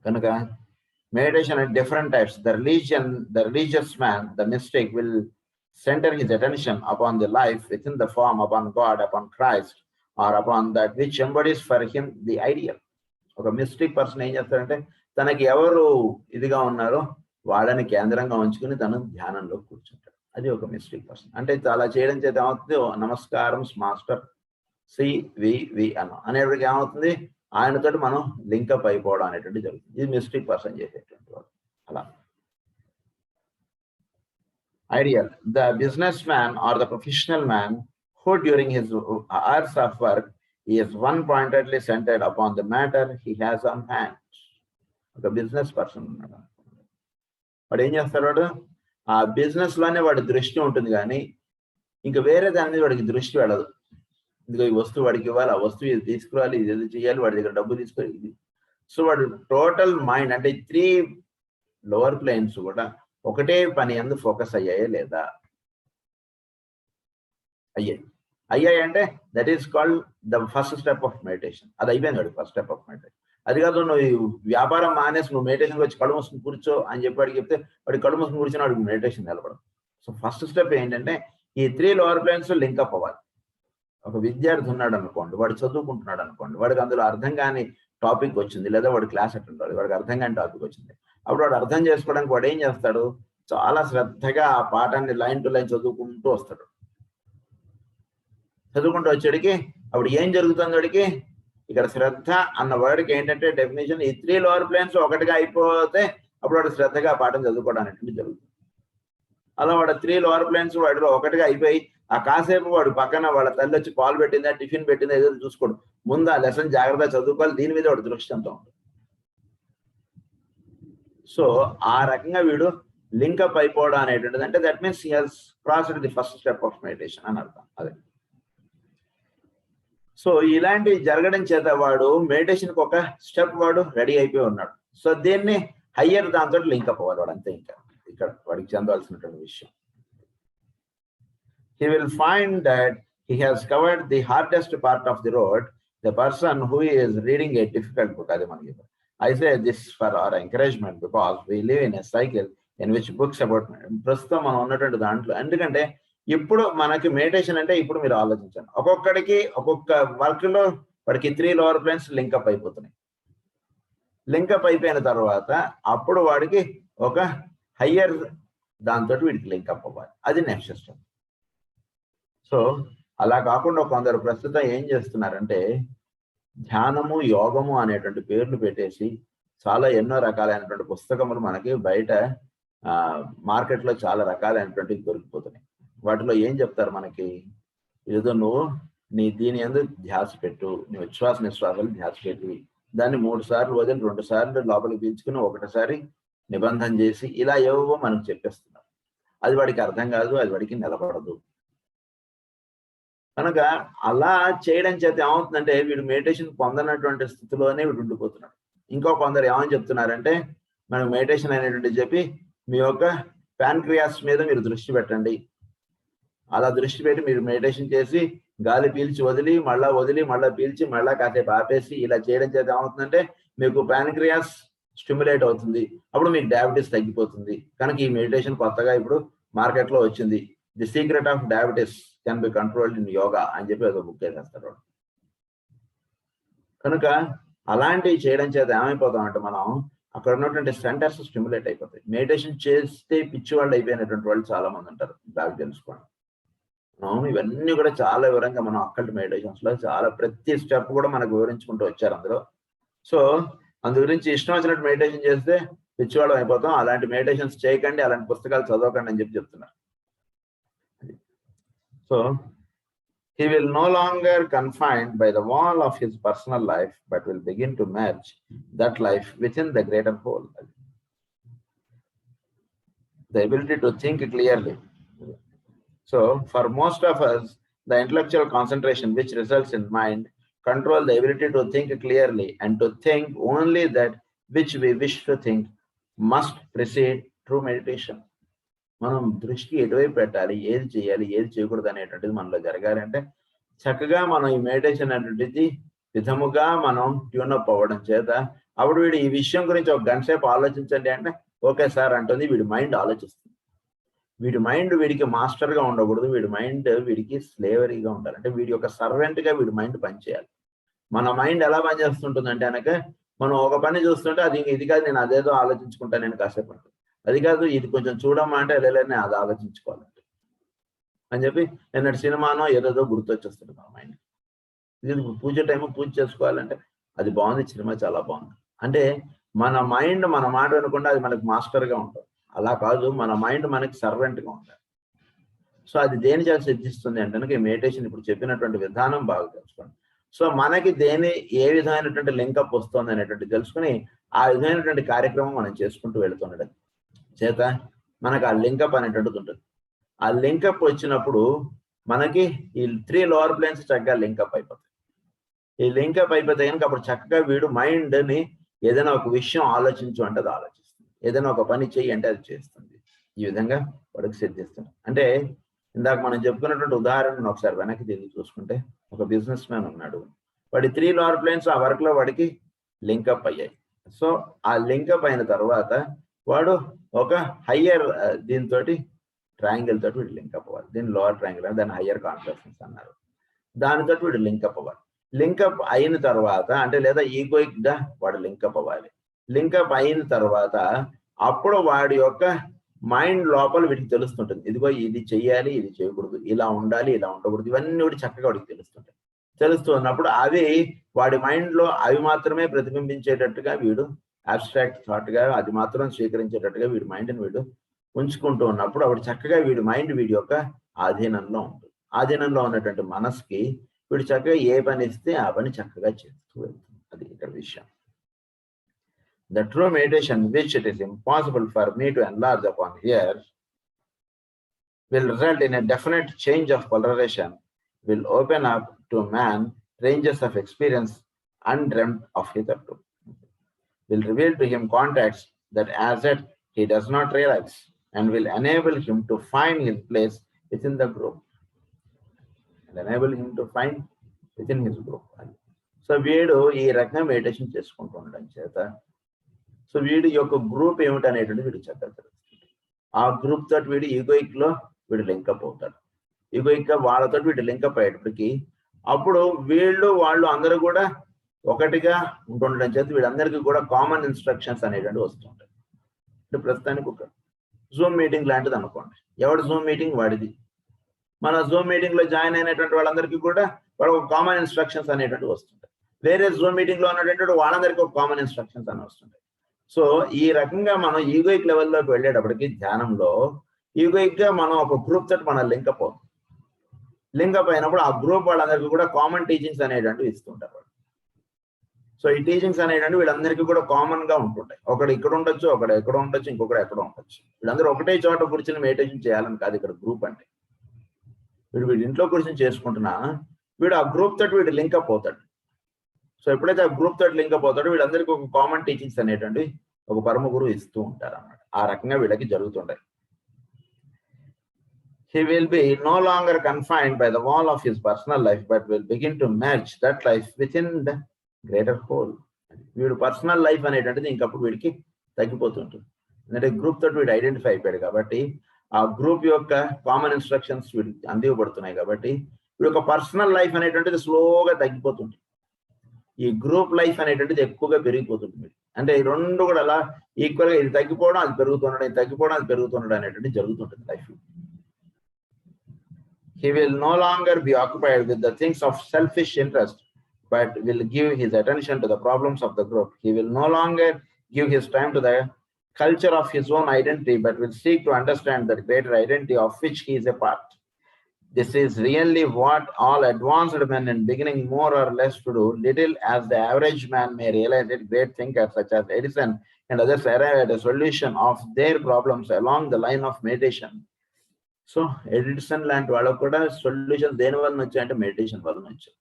కనుక meditation at different types. The religious man, the mystic, will center his attention upon the life within the form, upon God, upon Christ, or upon that which embodies for him the ideal. ఒక mystic person ఏం చేస్తారంటే తనకి ఎవరు ఇదిగా ఉన్నారో వాళ్ళని కేంద్రంగా ఉంచుకుని తను ధ్యానంలో కూర్చుంటాడు. అది ఒక మిస్టిక్ పర్సన్. అంటే అలా చేయడం చేత ఏమవుతుంది, నమస్కారం మాస్టర్ సివి అనేటికి ఏమవుతుంది, ఆయనతోటి మనం లింకప్ అయిపోవడం అనేటువంటి జరుగుతుంది. ఇది మిస్టిక్ పర్సన్ చేసేటువంటి వాడు. అలా ideal. The businessman or the professional man who during his hours of work he is one-pointedly centered upon the matter he has on hand. ఒక బిజినెస్ పర్సన్ ఉన్నాడు, వాడు ఏం చేస్తాడు, ఆ బిజినెస్ లోనే వాడి దృష్టి ఉంటుంది కానీ ఇంకా వేరే దాని మీద వాడికి దృష్టి వెళ్ళదు. ఇదిగో ఈ వస్తువు వాడికి ఇవ్వాలి, ఆ వస్తువు ఇది తీసుకురావాలి, ఇది ఏది చేయాలి, వాడి దగ్గర డబ్బు తీసుకోవాలి, ఇది. సో వాడు టోటల్ మైండ్ అంటే 3 లోవర్ ప్లేన్స్ కూడా ఒకటే పని అందు ఫోకస్ అయ్యాయా లేదా? అయ్యాయి అంటే that is called the first step of meditation. అది అయిపోయింది వాడి ఫస్ట్ స్టెప్ ఆఫ్ మెడిటేషన్. అది కాదు నువ్వు వ్యాపారం మానేసి నువ్వు మెడిటేషన్ వచ్చి కళ్ళు మూసుకుని కూర్చో అని చెప్పి వాడికి చెప్తే వాడి కళ్ళు మూసుకుని కూర్చొని వాడికి మెడిటేషన్ నిలబడదు. సో ఫస్ట్ స్టెప్ ఏంటంటే ఈ 3 లోవర్ ప్లేన్స్ లింకప్ అవ్వాలి. ఒక విద్యార్థి ఉన్నాడు అనుకోండి, వాడు చదువుకుంటున్నాడు అనుకోండి, వాడికి అందులో అర్థం కాని టాపిక్ వచ్చింది, లేదా వాడు క్లాస్ అటెండ్ అవ్వాలి, వాడికి అర్థం కాని టాపిక్ వచ్చింది. అప్పుడు వాడు అర్థం చేసుకోవడానికి వాడు ఏం చేస్తాడు, చాలా శ్రద్ధగా ఆ పాఠాన్ని లైన్ టు లైన్ చదువుకుంటూ వస్తాడు. చదువుకుంటూ వచ్చేడికి అప్పుడు ఏం జరుగుతుంది వాడికి ఇక్కడ శ్రద్ధ అన్న వర్డ్కి ఏంటంటే డెఫినేషన్ ఈ 3 లోవర్ ప్లేన్స్ ఒకటిగా అయిపోతే అప్పుడు వాడు శ్రద్ధగా పాఠం చదువుకోవడానికి జరుగుతుంది. అలా వాడు 3 లోవర్ ప్లేన్స్ వాడిలో ఒకటిగా అయిపోయి ఆ కాసేపు వాడు పక్కన వాళ్ళ తల్లి వచ్చి పాలు పెట్టిందా టిఫిన్ పెట్టిందా ఏదో చూసుకోడు, ముందు ఆ లెసన్ జాగ్రత్తగా చదువుకోవాలి, దీని మీద వాడు దృష్టి అంతా ఉంటుంది. సో ఆ రకంగా వీడు లింకప్ అయిపోవడం అనేటువంటిది అంటే that means he has crossed the first step of meditation అని అర్థం. అదే సో ఇలాంటి జరగడం చేత వాడు మెడిటేషన్కి ఒక స్టెప్ వాడు రెడీ అయిపోయి ఉన్నాడు. సో దీన్ని హయ్యర్ దాంతో లింకప్ అవ్వాలి వాడు, అంతే. ఇంకా ఇక్కడ వాడికి చెందవలసినటువంటి విషయం. He will find that he has covered the hardest part of the road. The person who is reading a difficult book, I say this for our encouragement because we live in a cycle in which books about ప్రస్తుతం మనం ఉన్నటువంటి దాంట్లో ఎందుకంటే ఇప్పుడు మనకి meditation అంటే ఇప్పుడు మీరు ఆలోచించండి, ఒక్కొక్కడికి ఒక్కొక్క వర్క్ లో వాడికి 3 లోవర్ ప్లేన్స్ లింకప్ అయిపోతున్నాయి. లింకప్ అయిపోయిన తర్వాత అప్పుడు వాడికి ఒక హయ్యర్ దాంతో వీడికి లింకప్ అవ్వాలి, అది నెక్స్ట్ స్టెప్. సో అలా కాకుండా కొందరు ప్రస్తుతం ఏం చేస్తున్నారంటే ధ్యానము యోగము అనేటువంటి పేర్లు పెట్టేసి చాలా ఎన్నో రకాలైనటువంటి పుస్తకములు మనకి బయట మార్కెట్లో చాలా రకాలైనటువంటివి దొరికిపోతున్నాయి. వాటిలో ఏం చెప్తారు మనకి, ఏదో నువ్వు దీని యందు ధ్యాస పెట్టు, నీ విశ్వాస నిశ్వాసాలు ధ్యాస పెట్టి దాన్ని 3 సార్లు వదిలి 2 సార్లు లోపలికి పీల్చుకుని 1 సారి నిబంధన చేసి ఇలా ఏవో మనకు చెప్పేస్తున్నారు. అది వాడికి అర్థం కాదు, అది వాడికి నిలబడదు. కనుక అలా చేయడం చేత ఏమవుతుందంటే వీడు మెడిటేషన్ పొందనటువంటి స్థితిలోనే వీడు ఉండిపోతున్నాడు. ఇంకో కొందరు ఏమని చెప్తున్నారంటే మనం మెడిటేషన్ అనేటువంటి చెప్పి మీ యొక్క ప్యాన్క్రియాస్ మీద మీరు దృష్టి పెట్టండి, అలా దృష్టి పెట్టి మీరు మెడిటేషన్ చేసి గాలి పీల్చి వదిలి మళ్ళా పీల్చి మళ్ళా కాసేపు ఆపేసి ఇలా చేయడం చేత ఏమవుతుందంటే మీకు ప్యాన్క్రియాస్ స్టిమ్యులేట్ అవుతుంది, అప్పుడు మీకు డయాబెటీస్ తగ్గిపోతుంది. కనుక ఈ మెడిటేషన్ కొత్తగా ఇప్పుడు మార్కెట్లో వచ్చింది, the secret of diabetes can be controlled in yoga అని చెప్పి ఏదో బుక్ వేసేస్తారు. కనుక అలాంటివి చేయడం చేత ఏమైపోతామంటే మనం అక్కడ ఉన్నటువంటి సెంటర్స్ స్టిమ్యులేట్ అయిపోతాయి. మెడిటేషన్ చేస్తే పిచ్చి వాళ్ళు అయిపోయినటువంటి వాళ్ళు చాలా మంది ఉంటారు, బాగా తెలుసుకోండి. మనం ఇవన్నీ కూడా చాలా వివరంగా మనం అక్కల్ట్ మెడిటేషన్స్ లో చాలా ప్రతి స్టెప్ కూడా మనకు వివరించుకుంటూ వచ్చారు అందులో. సో అందు గురించి ఇష్టం వచ్చినట్టు మెడిటేషన్ చేస్తే పిచ్చివాళ్ళం అయిపోతాం, అలాంటి మెడిటేషన్స్ చేయకండి, అలాంటి పుస్తకాలు చదవకండి అని చెప్పి చెప్తున్నారు. So he will no longer confined by the wall of his personal life, but will begin to merge that life within the greater whole. The ability to think clearly. So for most of us, the intellectual concentration which results in mind control the ability to think clearly and to think only that which we wish to think must precede true meditation. మనం దృష్టి ఎటువైపు పెట్టాలి, ఏది చేయాలి, ఏది చేయకూడదు అనేటువంటిది మనలో జరగాలి అంటే చక్కగా మనం ఈ మెడిటేషన్ అనేటువంటిది విధముగా మనం ట్యూనప్ అవ్వడం చేత అప్పుడు వీడు ఈ విషయం గురించి 1 గంట సేపు ఆలోచించండి అంటే ఓకే సార్ అంటుంది. వీడి మైండ్ ఆలోచిస్తుంది. వీడి మైండ్ వీడికి మాస్టర్గా ఉండకూడదు, వీడి మైండ్ వీడికి స్లేవరీగా ఉండాలి. అంటే వీడి యొక్క సర్వెంట్గా వీడి మైండ్ పనిచేయాలి. మన మైండ్ ఎలా పనిచేస్తుంటుంది అంటే కనుక మనం ఒక పని చూస్తుంటే అది ఇది కాదు నేను అదేదో ఆలోచించుకుంటాను నేను కాసేపు అంటుంది, అది కాదు ఇది కొంచెం చూడమ్మా అంటే వెళ్ళలేని అది ఆలోచించుకోవాలంటే అని చెప్పి నిన్నటి సినిమానో ఏదేదో గుర్తొచ్చేస్తుంది మన మైండ్. ఇది పూజ టైము పూజ చేసుకోవాలంటే అది బాగుంది, సినిమా చాలా బాగుంది అంటే మన మైండ్ మన మాట వినకుండా అది మనకు మాస్టర్గా ఉంటుంది. అలా కాదు, మన మైండ్ మనకి సర్వెంట్గా ఉండాలి. సో అది దేని చేత సిద్ధిస్తుంది అంటే మెడిటేషన్ ఇప్పుడు చెప్పినటువంటి విధానం బాగా తెలుసుకోండి. సో మనకి ఏ విధమైనటువంటి లింకప్ వస్తుంది అనేటువంటి తెలుసుకుని ఆ విధమైనటువంటి కార్యక్రమం మనం చేసుకుంటూ వెళుతుండడం చేత మనకు ఆ లింకప్ అనేటువంటిది ఉంటుంది. ఆ లింకప్ వచ్చినప్పుడు మనకి ఈ 3 లోవర్ ప్లేన్స్ చక్కగా లింకప్ అయిపోతాయి. ఈ లింకప్ అయిపోతే కనుక అప్పుడు చక్కగా వీడు మైండ్ని ఏదైనా ఒక విషయం ఆలోచించు అంటే అది ఆలోచిస్తుంది, ఏదైనా ఒక పని చెయ్యి అంటే అది చేస్తుంది. ఈ విధంగా వాడికి సిద్ధిస్తుంది. అంటే ఇందాక మనం చెప్పుకున్నటువంటి ఉదాహరణను ఒకసారి వెనక్కి తిరిగి చూసుకుంటే ఒక బిజినెస్ మ్యాన్ ఉన్నాడు, వాడి 3 లోవర్ ప్లేన్స్ ఆ వర్క్ లో వాడికి లింకప్ అయ్యాయి. సో ఆ లింకప్ అయిన తర్వాత వాడు ఒక హయ్యర్ దీంతో ట్రయాంగిల్ తోటి వీడు లింకప్ అవ్వాలి. దీని లోవర్ ట్రయాంగిల్ అని దాన్ని హయ్యర్ కాన్షియస్నెస్ అన్నారు. దానితో వీడు లింకప్ అవ్వాలి. లింకప్ అయిన తర్వాత అంటే లేదా ఈగోయిక్ గా వాడు లింకప్ అవ్వాలి. లింకప్ అయిన తర్వాత అప్పుడు వాడి యొక్క మైండ్ లోపల వీడికి తెలుస్తుంటుంది, ఇదిగో ఇది చెయ్యాలి, ఇది చేయకూడదు, ఇలా ఉండాలి, ఇలా ఉండకూడదు, ఇవన్నీ కూడా చక్కగా వాడికి తెలుస్తుంటాయి. తెలుస్తున్నప్పుడు అవి వాడి మైండ్లో అవి మాత్రమే ప్రతిబింబించేటట్టుగా వీడు అబ్స్ట్రాక్ట్ థాట్గా అది మాత్రం స్వీకరించేటట్టుగా వీడి మైండ్ని వీడు ఉంచుకుంటూ ఉన్నప్పుడు అప్పుడు చక్కగా వీడి మైండ్ వీడి యొక్క ఆధీనంలో ఉంటుంది. ఆధీనంలో ఉన్నటువంటి మనసుకి వీడు చక్కగా ఏ పని ఇస్తే ఆ పని చక్కగా చేస్తూ వెళ్తుంది. అది ఇక్కడ విషయం. The true meditation, which it is impossible for me to enlarge upon here, will result in a definite change of polarization, will open up to man ranges of experience undreamt of hitherto, will reveal to him contacts that as yet he does not realize, and will enable him to find his place within the group. And enable him to find within his group. So వీడు ఈ రకంగా meditation చేసుకుంటూ ఉండడం చేత so వీడి యొక్క group ఏమిటి అనేటువంటి వీడు చక్కగా తెలుస్తుంది. ఆ గ్రూప్ తోటి వీడు ఈగోయిక్ లో వీడు లింకప్ అవుతాడు. ఈగోయిక్ గా వాళ్ళతో వీడు లింకప్ అయ్యేటప్పటికి అప్పుడు వీళ్ళు వాళ్ళు అందరూ కూడా ఒకటిగా ఉంటుండడం చేత వీళ్ళందరికీ కూడా కామన్ ఇన్స్ట్రక్షన్స్ అనేటువంటి వస్తుంటాయి. అంటే ప్రస్తుతానికి ఒక జూమ్ మీటింగ్ లాంటిది అనుకోండి. ఎవడు జూమ్ మీటింగ్ వాడిది. మన జూమ్ మీటింగ్ లో జాయిన్ అయినటువంటి వాళ్ళందరికీ కూడా వాళ్ళ ఒక కామన్ ఇన్స్ట్రక్షన్స్ అనేటువంటి వస్తుంటాయి. వేరే జూమ్ మీటింగ్ లో ఉన్నటువంటి వాళ్ళందరికీ ఒక కామన్ ఇన్స్ట్రక్షన్స్ అని వస్తుంటాయి. సో ఈ రకంగా మనం ఈగోయిక్ లెవెల్లోకి వెళ్ళేటప్పటికి ధ్యానంలో ఈగోయిక్ గా మనం ఒక గ్రూప్ తోటి మనం లింకప్ అవుతాం. లింకప్ అయినప్పుడు ఆ గ్రూప్ వాళ్ళందరికీ కూడా కామన్ టీచింగ్స్ అనేటువంటివి ఇస్తుంటారు. సో ఈ టీచింగ్స్ అనేటువంటి వీళ్ళందరికీ కూడా కామన్ గా ఉంటుంటాయి. ఒకడు ఇక్కడ ఉండొచ్చు, ఒకడు ఎక్కడ ఉండొచ్చు, ఇంకొకడు ఎక్కడ ఉండొచ్చు. వీళ్ళందరూ ఒకటే చోట కూర్చొని మెడిటేషన్ చేయాలని కాదు ఇక్కడ గ్రూప్ అంటే. వీడు ఇంట్లో కూర్చొని చేసుకుంటున్నా వీడు ఆ గ్రూప్ తోటి వీడు లింకప్ అవుతాడు. సో ఎప్పుడైతే ఆ గ్రూప్ తోటి లింకప్ అవుతాడో వీళ్ళందరికీ ఒక కామన్ టీచింగ్స్ అనేటువంటి ఒక పరమ గురువు ఇస్తూ ఉంటారు అన్నమాట. ఆ రకంగా వీళ్ళకి జరుగుతుంటాయి. He will be no longer confined by the wall of his personal life, but will begin to merge that life within the greater whole. వీడు పర్సనల్ లైఫ్ అనేటువంటిది ఇంకప్పుడు వీడికి తగ్గిపోతుంటుంది. ఎందుకంటే గ్రూప్ తోటి వీడు ఐడెంటిఫై అయిపోయాడు కాబట్టి ఆ గ్రూప్ యొక్క కామన్ ఇన్స్ట్రక్షన్స్ వీడికి అందివ్వబడుతున్నాయి కాబట్టి వీడి యొక్క పర్సనల్ లైఫ్ అనేటువంటిది స్లోగా తగ్గిపోతుంది. ఈ గ్రూప్ లైఫ్ అనేటువంటిది ఎక్కువగా పెరిగిపోతుంది. అంటే ఈ రెండు కూడా అలా ఈక్వల్ గా ఇది తగ్గిపోవడం అది పెరుగుతుండడం, ఇది తగ్గిపోవడం అది పెరుగుతుండడం అనేటువంటి జరుగుతుంటుంది life. He will no longer be occupied with the things of selfish interest, but will give his attention to the problems of the group. He will no longer give his time to the culture of his own identity, but will seek to understand the greater identity of which he is a part. This is really what all advanced men in beginning more or less to do, little as the average man may realize it. Great thinkers such as Edison and others arrive at a solution of their problems along the line of meditation. So Edison లాంటి వాళ్ళకు కూడా solution దేని వల్ల వచ్చాయంటే meditation వల్ల వచ్చాయి.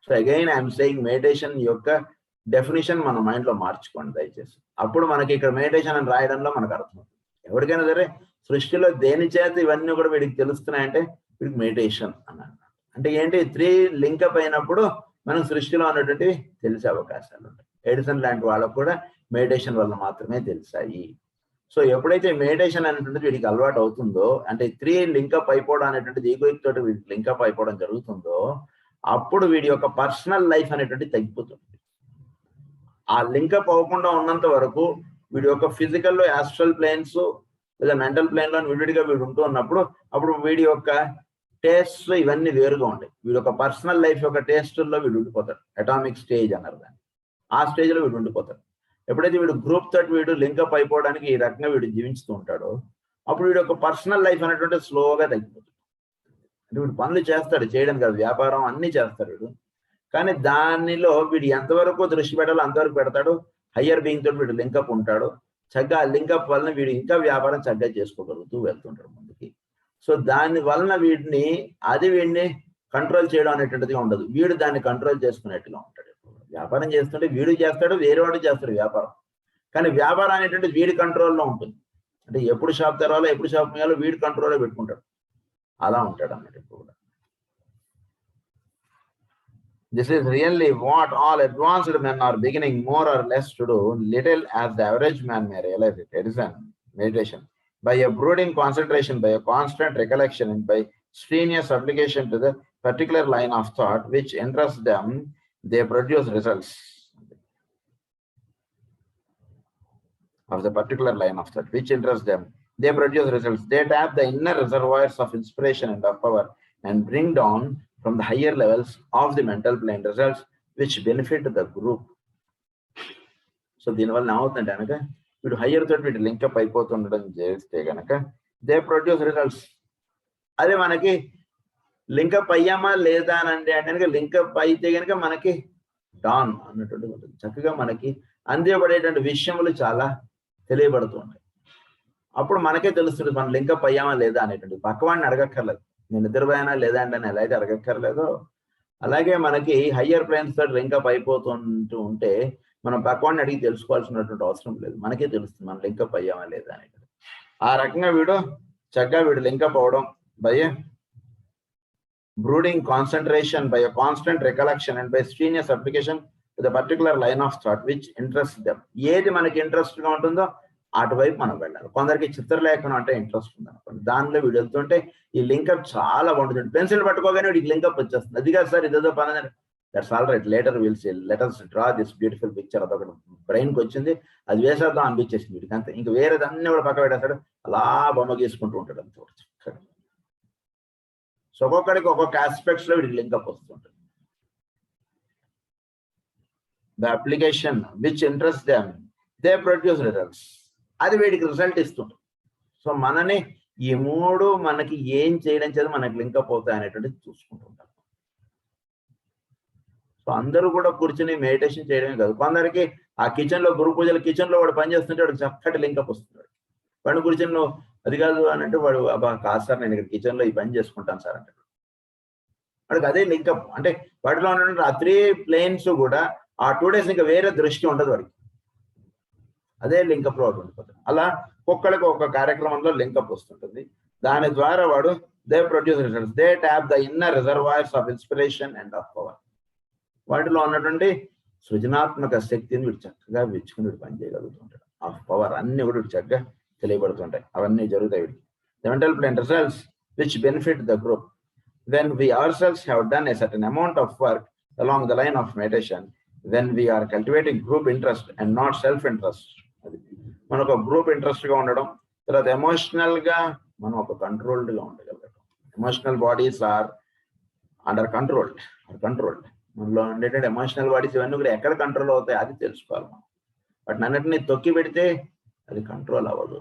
So again I'm saying meditation యొక్క definition మన మైండ్ లో మార్చుకోండి దయచేసి. అప్పుడు మనకి ఇక్కడ మెడిటేషన్ అని రాయడంలో మనకు అర్థమవుతుంది. ఎవరికైనా సరే సృష్టిలో దేని చేత ఇవన్నీ కూడా వీడికి తెలుస్తున్నాయంటే వీడికి మెడిటేషన్ అని అన్నారు. అంటే ఏంటి 3 లింకప్ అయినప్పుడు మనం సృష్టిలో ఉన్నటువంటివి తెలిసే అవకాశాలు ఉంటాయి. ఎడిసన్ లాంటి వాళ్ళకు కూడా మెడిటేషన్ వల్ల మాత్రమే తెలిసాయి. సో ఎప్పుడైతే మెడిటేషన్ అనేటువంటిది వీడికి అలవాటు అవుతుందో, అంటే 3 లింకప్ అయిపోవడం అనేటువంటిది ఈగోయిక్ తోటి వీడికి లింకప్ అయిపోవడం జరుగుతుందో అప్పుడు వీడి యొక్క పర్సనల్ లైఫ్ అనేటువంటిది తగ్గిపోతుంది. ఆ లింకప్ అవ్వకుండా ఉన్నంత వరకు వీడి యొక్క ఫిజికల్ లో యాస్ట్రల్ ప్లేన్స్ లేదా మెంటల్ ప్లేన్ లో విడివిడిగా వీడు ఉంటూ ఉన్నప్పుడు అప్పుడు వీడి యొక్క టేస్ట్ ఇవన్నీ వేరుగా ఉంటాయి. వీడి యొక్క పర్సనల్ లైఫ్ యొక్క టేస్ట్లో వీడు ఉండిపోతాడు. అటామిక్ స్టేజ్ అన్నారు దాన్ని. ఆ స్టేజ్ లో వీడు ఉండిపోతాడు. ఎప్పుడైతే వీడు గ్రూప్ తోటి వీడు లింకప్ అయిపోవడానికి ఈ రకంగా వీడు జీవించుతూ ఉంటాడో అప్పుడు వీడు యొక్క పర్సనల్ లైఫ్ అనేటువంటి స్లోగా తగ్గిపోతుంది. అంటే వీడు పనులు చేస్తాడు, చేయడం కాదు, వ్యాపారం అన్ని చేస్తాడు వీడు. కానీ దానిలో వీడు ఎంతవరకు దృష్టి పెట్టాలో అంతవరకు పెడతాడు. హయ్యర్ బీయింగ్ తోటి వీడు లింకప్ ఉంటాడు. చక్కగా లింకప్ వలన వీడు ఇంకా వ్యాపారం చక్కగా చేసుకోగలుగుతూ వెళ్తుంటాడు ముందుకి. సో దాని వలన వీడిని కంట్రోల్ చేయడం అనేటువంటిది ఉండదు. వీడు దాన్ని కంట్రోల్ చేసుకునేట్టుగా ఉంటాడు. వ్యాపారం చేస్తుంటే వీడు చేస్తాడు, వేరే వాడు చేస్తాడు వ్యాపారం. కానీ వ్యాపారం అనేటువంటిది వీడి కంట్రోల్లో ఉంటుంది. అంటే ఎప్పుడు షాప్ తెరవాలో ఎప్పుడు షాప్ చేయాలో వీడి కంట్రోల్లో పెట్టుకుంటాడు. అలా ఉంటాడు అన్నట్టు కూడా. This is really what all advanced men are beginning more or less to do, little as the average man may realize it. Edison, meditation. By a brooding concentration, by a constant recollection, and by strenuous application to the particular line of thought which interests them, they produce results of the particular line of thought which interests them. They produce results. They tap the inner reservoirs of inspiration and of power and bring down from the higher levels of the mental plane results which benefit the group. So దీనివల్ల ఏమవుతుందంటే కనుక వీడు higher తోటి వీడు link up అయిపోతుండడం చేస్తే కనుక they produce results. అదే మనకి లింకప్ అయ్యామా లేదా అని అంటే కనుక లింకప్ అయితే కనుక మనకి డాన్ అన్నటువంటి ఉంటుంది. చక్కగా మనకి అందివ్వబడేటువంటి విషయములు చాలా తెలియబడుతుంటాయి. అప్పుడు మనకే తెలుస్తుంది మనం లింకప్ అయ్యామా లేదా అనేటువంటి. పక్కవాడిని అడగక్కర్లేదు, నేను నిద్రపోయానా లేదా అంటే అని ఎలా అయితే అడగక్కర్లేదో అలాగే మనకి హయ్యర్ ప్లేన్స్ తోటి లింకప్ అయిపోతుంటూ ఉంటే మనం పక్కవాడిని అడిగి తెలుసుకోవాల్సినటువంటి అవసరం లేదు, మనకే తెలుస్తుంది మనం లింకప్ అయ్యామా లేదా అనేటువంటి. ఆ రకంగా వీడు చక్కగా వీడు లింకప్ అవడం by brooding concentration, by a constant recollection and by strenuous application to the particular line of thought which interests them. ఏది మనకి ఇంట్రెస్ట్ గా ఉంటుందో అటువైపు మనం వెళ్ళాలి. కొందరికి చిత్రలేఖనం అంటే ఇంట్రెస్ట్ ఉంది అనుకోండి, దానిలో వీడు వెళ్తుంటే ఈ లింకప్ చాలా బాగుంటుంది. పెన్సిల్ పట్టుకోగానే వీడికి లింకప్ వచ్చేస్తుంది. అది కాదు సార్ ఇదేదో పని, that's all right, later will see, let us draw this beautiful picture. అదొకటి బ్రెయిన్కి వచ్చింది, అది వేసేద్దాం అనిపించేసింది వీడికి, అంతే. ఇంకా వేరేదన్నీ కూడా పక్క పెట్టేస్తాడు, అలా బొమ్మ గీసుకుంటూ ఉంటాడు అంతే. సో ఒక్కొక్కడికి ఒక్కొక్క ఆస్పెక్ట్స్ లో వీడికి లింకప్ వస్తుంటుంది. The application which interest them they produce results, అది వీడికి రిజల్ట్ ఇస్తుంది. సో మనని ఈ మూడు మనకి ఏం చేయడం చేత మనకి లింకప్ అవుతాయి అనేటువంటిది చూసుకుంటుంటాం. సో అందరూ కూడా కూర్చుని మెడిటేషన్ చేయడమే కాదు, కొందరికి ఆ కిచెన్ లో గురు పూజలు కిచెన్ లో వాడు పని చేస్తుంటే వాడికి చక్కటి లింకప్ వస్తుంది. వాడు కూర్చొని నువ్వు అది కాదు అని అంటే వాడు అబ్బా కాదు సార్ నేను ఇక్కడ కిచెన్ లో ఈ పని చేసుకుంటాను సార్ అంటే వాడికి అదే లింకప్. అంటే వాటిలో ఉన్నటువంటి ఆ 3 ప్లేన్స్ కూడా ఆ 2 days ఇంకా వేరే దృష్టి ఉండదు వాడికి, అదే లింకప్ లో ఉండిపోతుంది. అలా ఒక్కొక్కడికి ఒక్క కార్యక్రమంలో లింకప్ వస్తుంటుంది. దాని ద్వారా వాడు they produce results, they tap the inner reservoirs of inspiration and of power. వాటిలో ఉన్నటువంటి సృజనాత్మక శక్తిని వీడు చక్కగా వెచ్చుకుని వీడు పని చేయగలుగుతుంటాడు. ఆఫ్ పవర్ అన్ని కూడా వీడు చక్కగా తెలియబడుతుంటాయి, అవన్నీ జరుగుతాయి వీడికి. The mental plane results which benefit the group. When we ourselves have done a certain amount of work along the line of meditation, then we are cultivating group interest and not self-interest. మనం ఒక group interest గా ఉండడం, తర్వాత emotional గా మనం ఒక controlled గా ఉండగలగడం. Emotional bodies are under controlled. మనలో ఉండేటువంటి ఎమోషనల్ బాడీస్ ఇవన్నీ కూడా ఎక్కడ కంట్రోల్ అవుతాయి అది తెలుసుకోవాలి మనం. వాటిని అన్నిటిని తొక్కి పెడితే అది కంట్రోల్ అవ్వదు.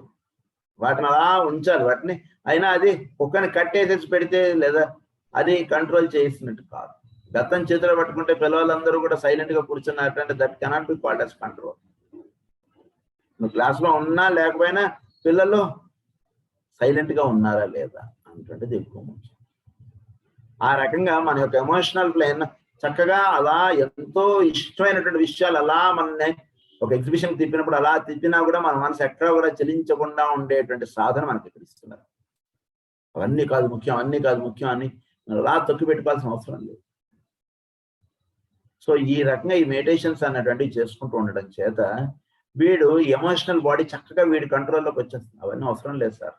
వాటిని అలా ఉంచాలి, వాటిని అయినా అది కుక్కని కట్టేసేసి పెడితే లేదా అది కంట్రోల్ చేసినట్టు కాదు. గతం చేతిలో పట్టుకుంటే పిల్లలందరూ కూడా సైలెంట్ గా కూర్చున్నారంటే that cannot be called as control. నువ్వు క్లాస్ లో ఉన్నా లేకపోయినా పిల్లలు సైలెంట్ గా ఉన్నారా లేదా అనేటువంటిది ఎక్కువ ముఖ్యం. ఆ రకంగా మన యొక్క ఎమోషనల్ ప్లేన్ చక్కగా అలా ఎంతో ఇష్టమైనటువంటి విషయాలు అలా మనల్ని ఒక ఎగ్జిబిషన్ తిప్పినప్పుడు అలా తిప్పినా కూడా మన మనసు ఎక్కడ కూడా చలించకుండా ఉండేటువంటి సాధన మనకి ఇక్కడ ఇస్తున్నారు. అవన్నీ కాదు ముఖ్యం, అన్నీ కాదు ముఖ్యం అని అలా తొక్కి పెట్టుకోవాల్సిన అవసరం లేదు. సో ఈ రకంగా ఈ మెడిటేషన్స్ అనేటువంటివి చేసుకుంటూ ఉండడం చేత వీడు ఎమోషనల్ బాడీ చక్కగా వీడి కంట్రోల్లోకి వచ్చేస్తుంది. అవన్నీ అవసరం లేదు సార్,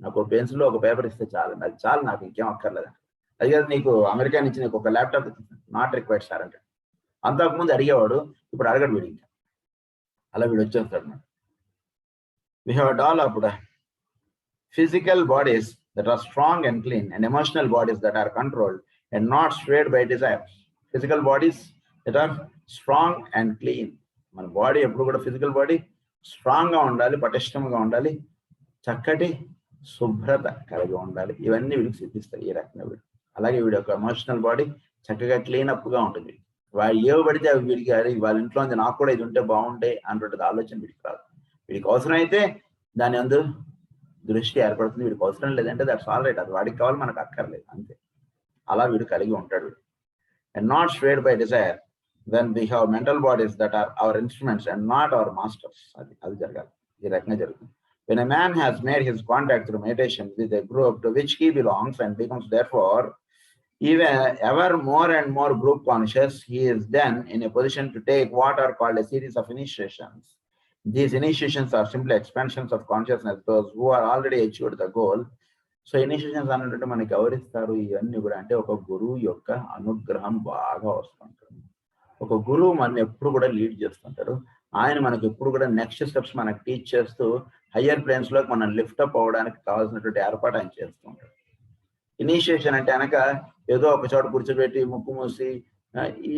నాకు ఒక పెన్సిల్ ఒక పేపర్ ఇస్తే చాలు, అది చాలు, నాకు ఇంకేం అక్కర్లేదు. అది కాదు నీకు అమెరికా నుంచి నీకు ఒక ల్యాప్టాప్ నాట్ రిక్వైర్డ్ సార్ అంటే అంతకుముందు అడిగేవాడు, ఇప్పుడు అడగడు వీడు. ఇంకా అలా వీడు వచ్చేస్తాడు. We have developed physical bodies that are strong and clean and emotional bodies that are controlled and not swayed by desires. Physical bodies that are strong and clean. మన బాడీ ఎప్పుడు కూడా ఫిజికల్ బాడీ స్ట్రాంగ్ గా ఉండాలి, పటిష్టంగా ఉండాలి, చక్కటి శుభ్రత కలిగి ఉండాలి. ఇవన్నీ వీడికి సిద్ధిస్తాయి ఈ రకంగా వీడు. అలాగే వీడి యొక్క ఎమోషనల్ బాడీ చక్కగా క్లీన్ అప్ గా ఉంటుంది. వాడు ఏవి పడితే అవి వీడికి వాళ్ళ ఇంట్లో ఉంది నాకు కూడా ఇది ఉంటే బాగుండే అన్నటువంటి ఆలోచన వీడికి రాదు. వీడికి అవసరం అయితే దాని అందు దృష్టి ఏర్పడుతుంది, వీడికి అవసరం లేదంటే దట్స్ ఆల్ రైట్, అది వాడికి కావాలి మనకు అక్కర్లేదు అంతే. అలా వీడు కలిగి ఉంటాడు. And not swayed by desire when we have mental bodies that are our instruments and not our masters. అది జరగాలి, ఈ రకంగా జరుగుతుంది. When a man has made his contact through meditation with a group to which he belongs and becomes therefore even ever more and more group conscious, he is then in a position to take what are called a series of initiations. These initiations are simply expansions of consciousness, those who are already achieved the goal. So initiations అన్నట్టు మనకి ఎవరిస్తారు ఇవన్నీ కూడా అంటే ఒక గురువు యొక్క అనుగ్రహం బాగా వస్తుంటుంది. ఒక గురువు మన ఎప్పుడు కూడా లీడ్ చేస్తుంటాడు. ఆయన మనకు ఎప్పుడు కూడా నెక్స్ట్ స్టెప్స్ మనకు టీచ్ చేస్తూ హయ్యర్ ప్లేన్స్ లోకి మనం లిఫ్ట్ అప్ అవ్వడానికి కావాల్సినటువంటి ఏర్పాటు ఆయన చేస్తూ ఉంటాడు. ఇనిషియేషన్ అంటే అనక ఏదో ఒక చోట కూర్చోబెట్టి ముక్కు మూసి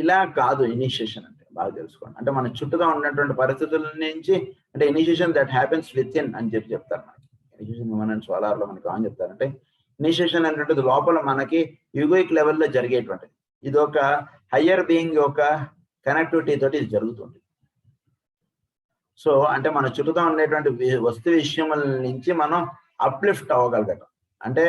ఇలా కాదు. ఇనిషియేషన్ అంటే బాగా తెలుసుకోండి. అంటే మన చుట్టూగా ఉన్నటువంటి పరిస్థితుల నుంచి, అంటే initiation that happens with in అని చెప్తారు మనకి. ఇనిషియేషన్ మనం సోలార్ లో మనకి ఏమని చెప్తారంటే, ఇనిషియేషన్ అనేటువంటిది లోపల మనకి యుగోయిక్ లెవెల్లో జరిగేటువంటిది. ఇది ఒక హయ్యర్ బీయింగ్ యొక్క కనెక్టివిటీ తోటి ఇది జరుగుతుంది. సో అంటే మన చుట్టూతో ఉండేటువంటి వస్తు విషయముల నుంచి మనం అప్లిఫ్ట్ అవ్వగలగటం. అంటే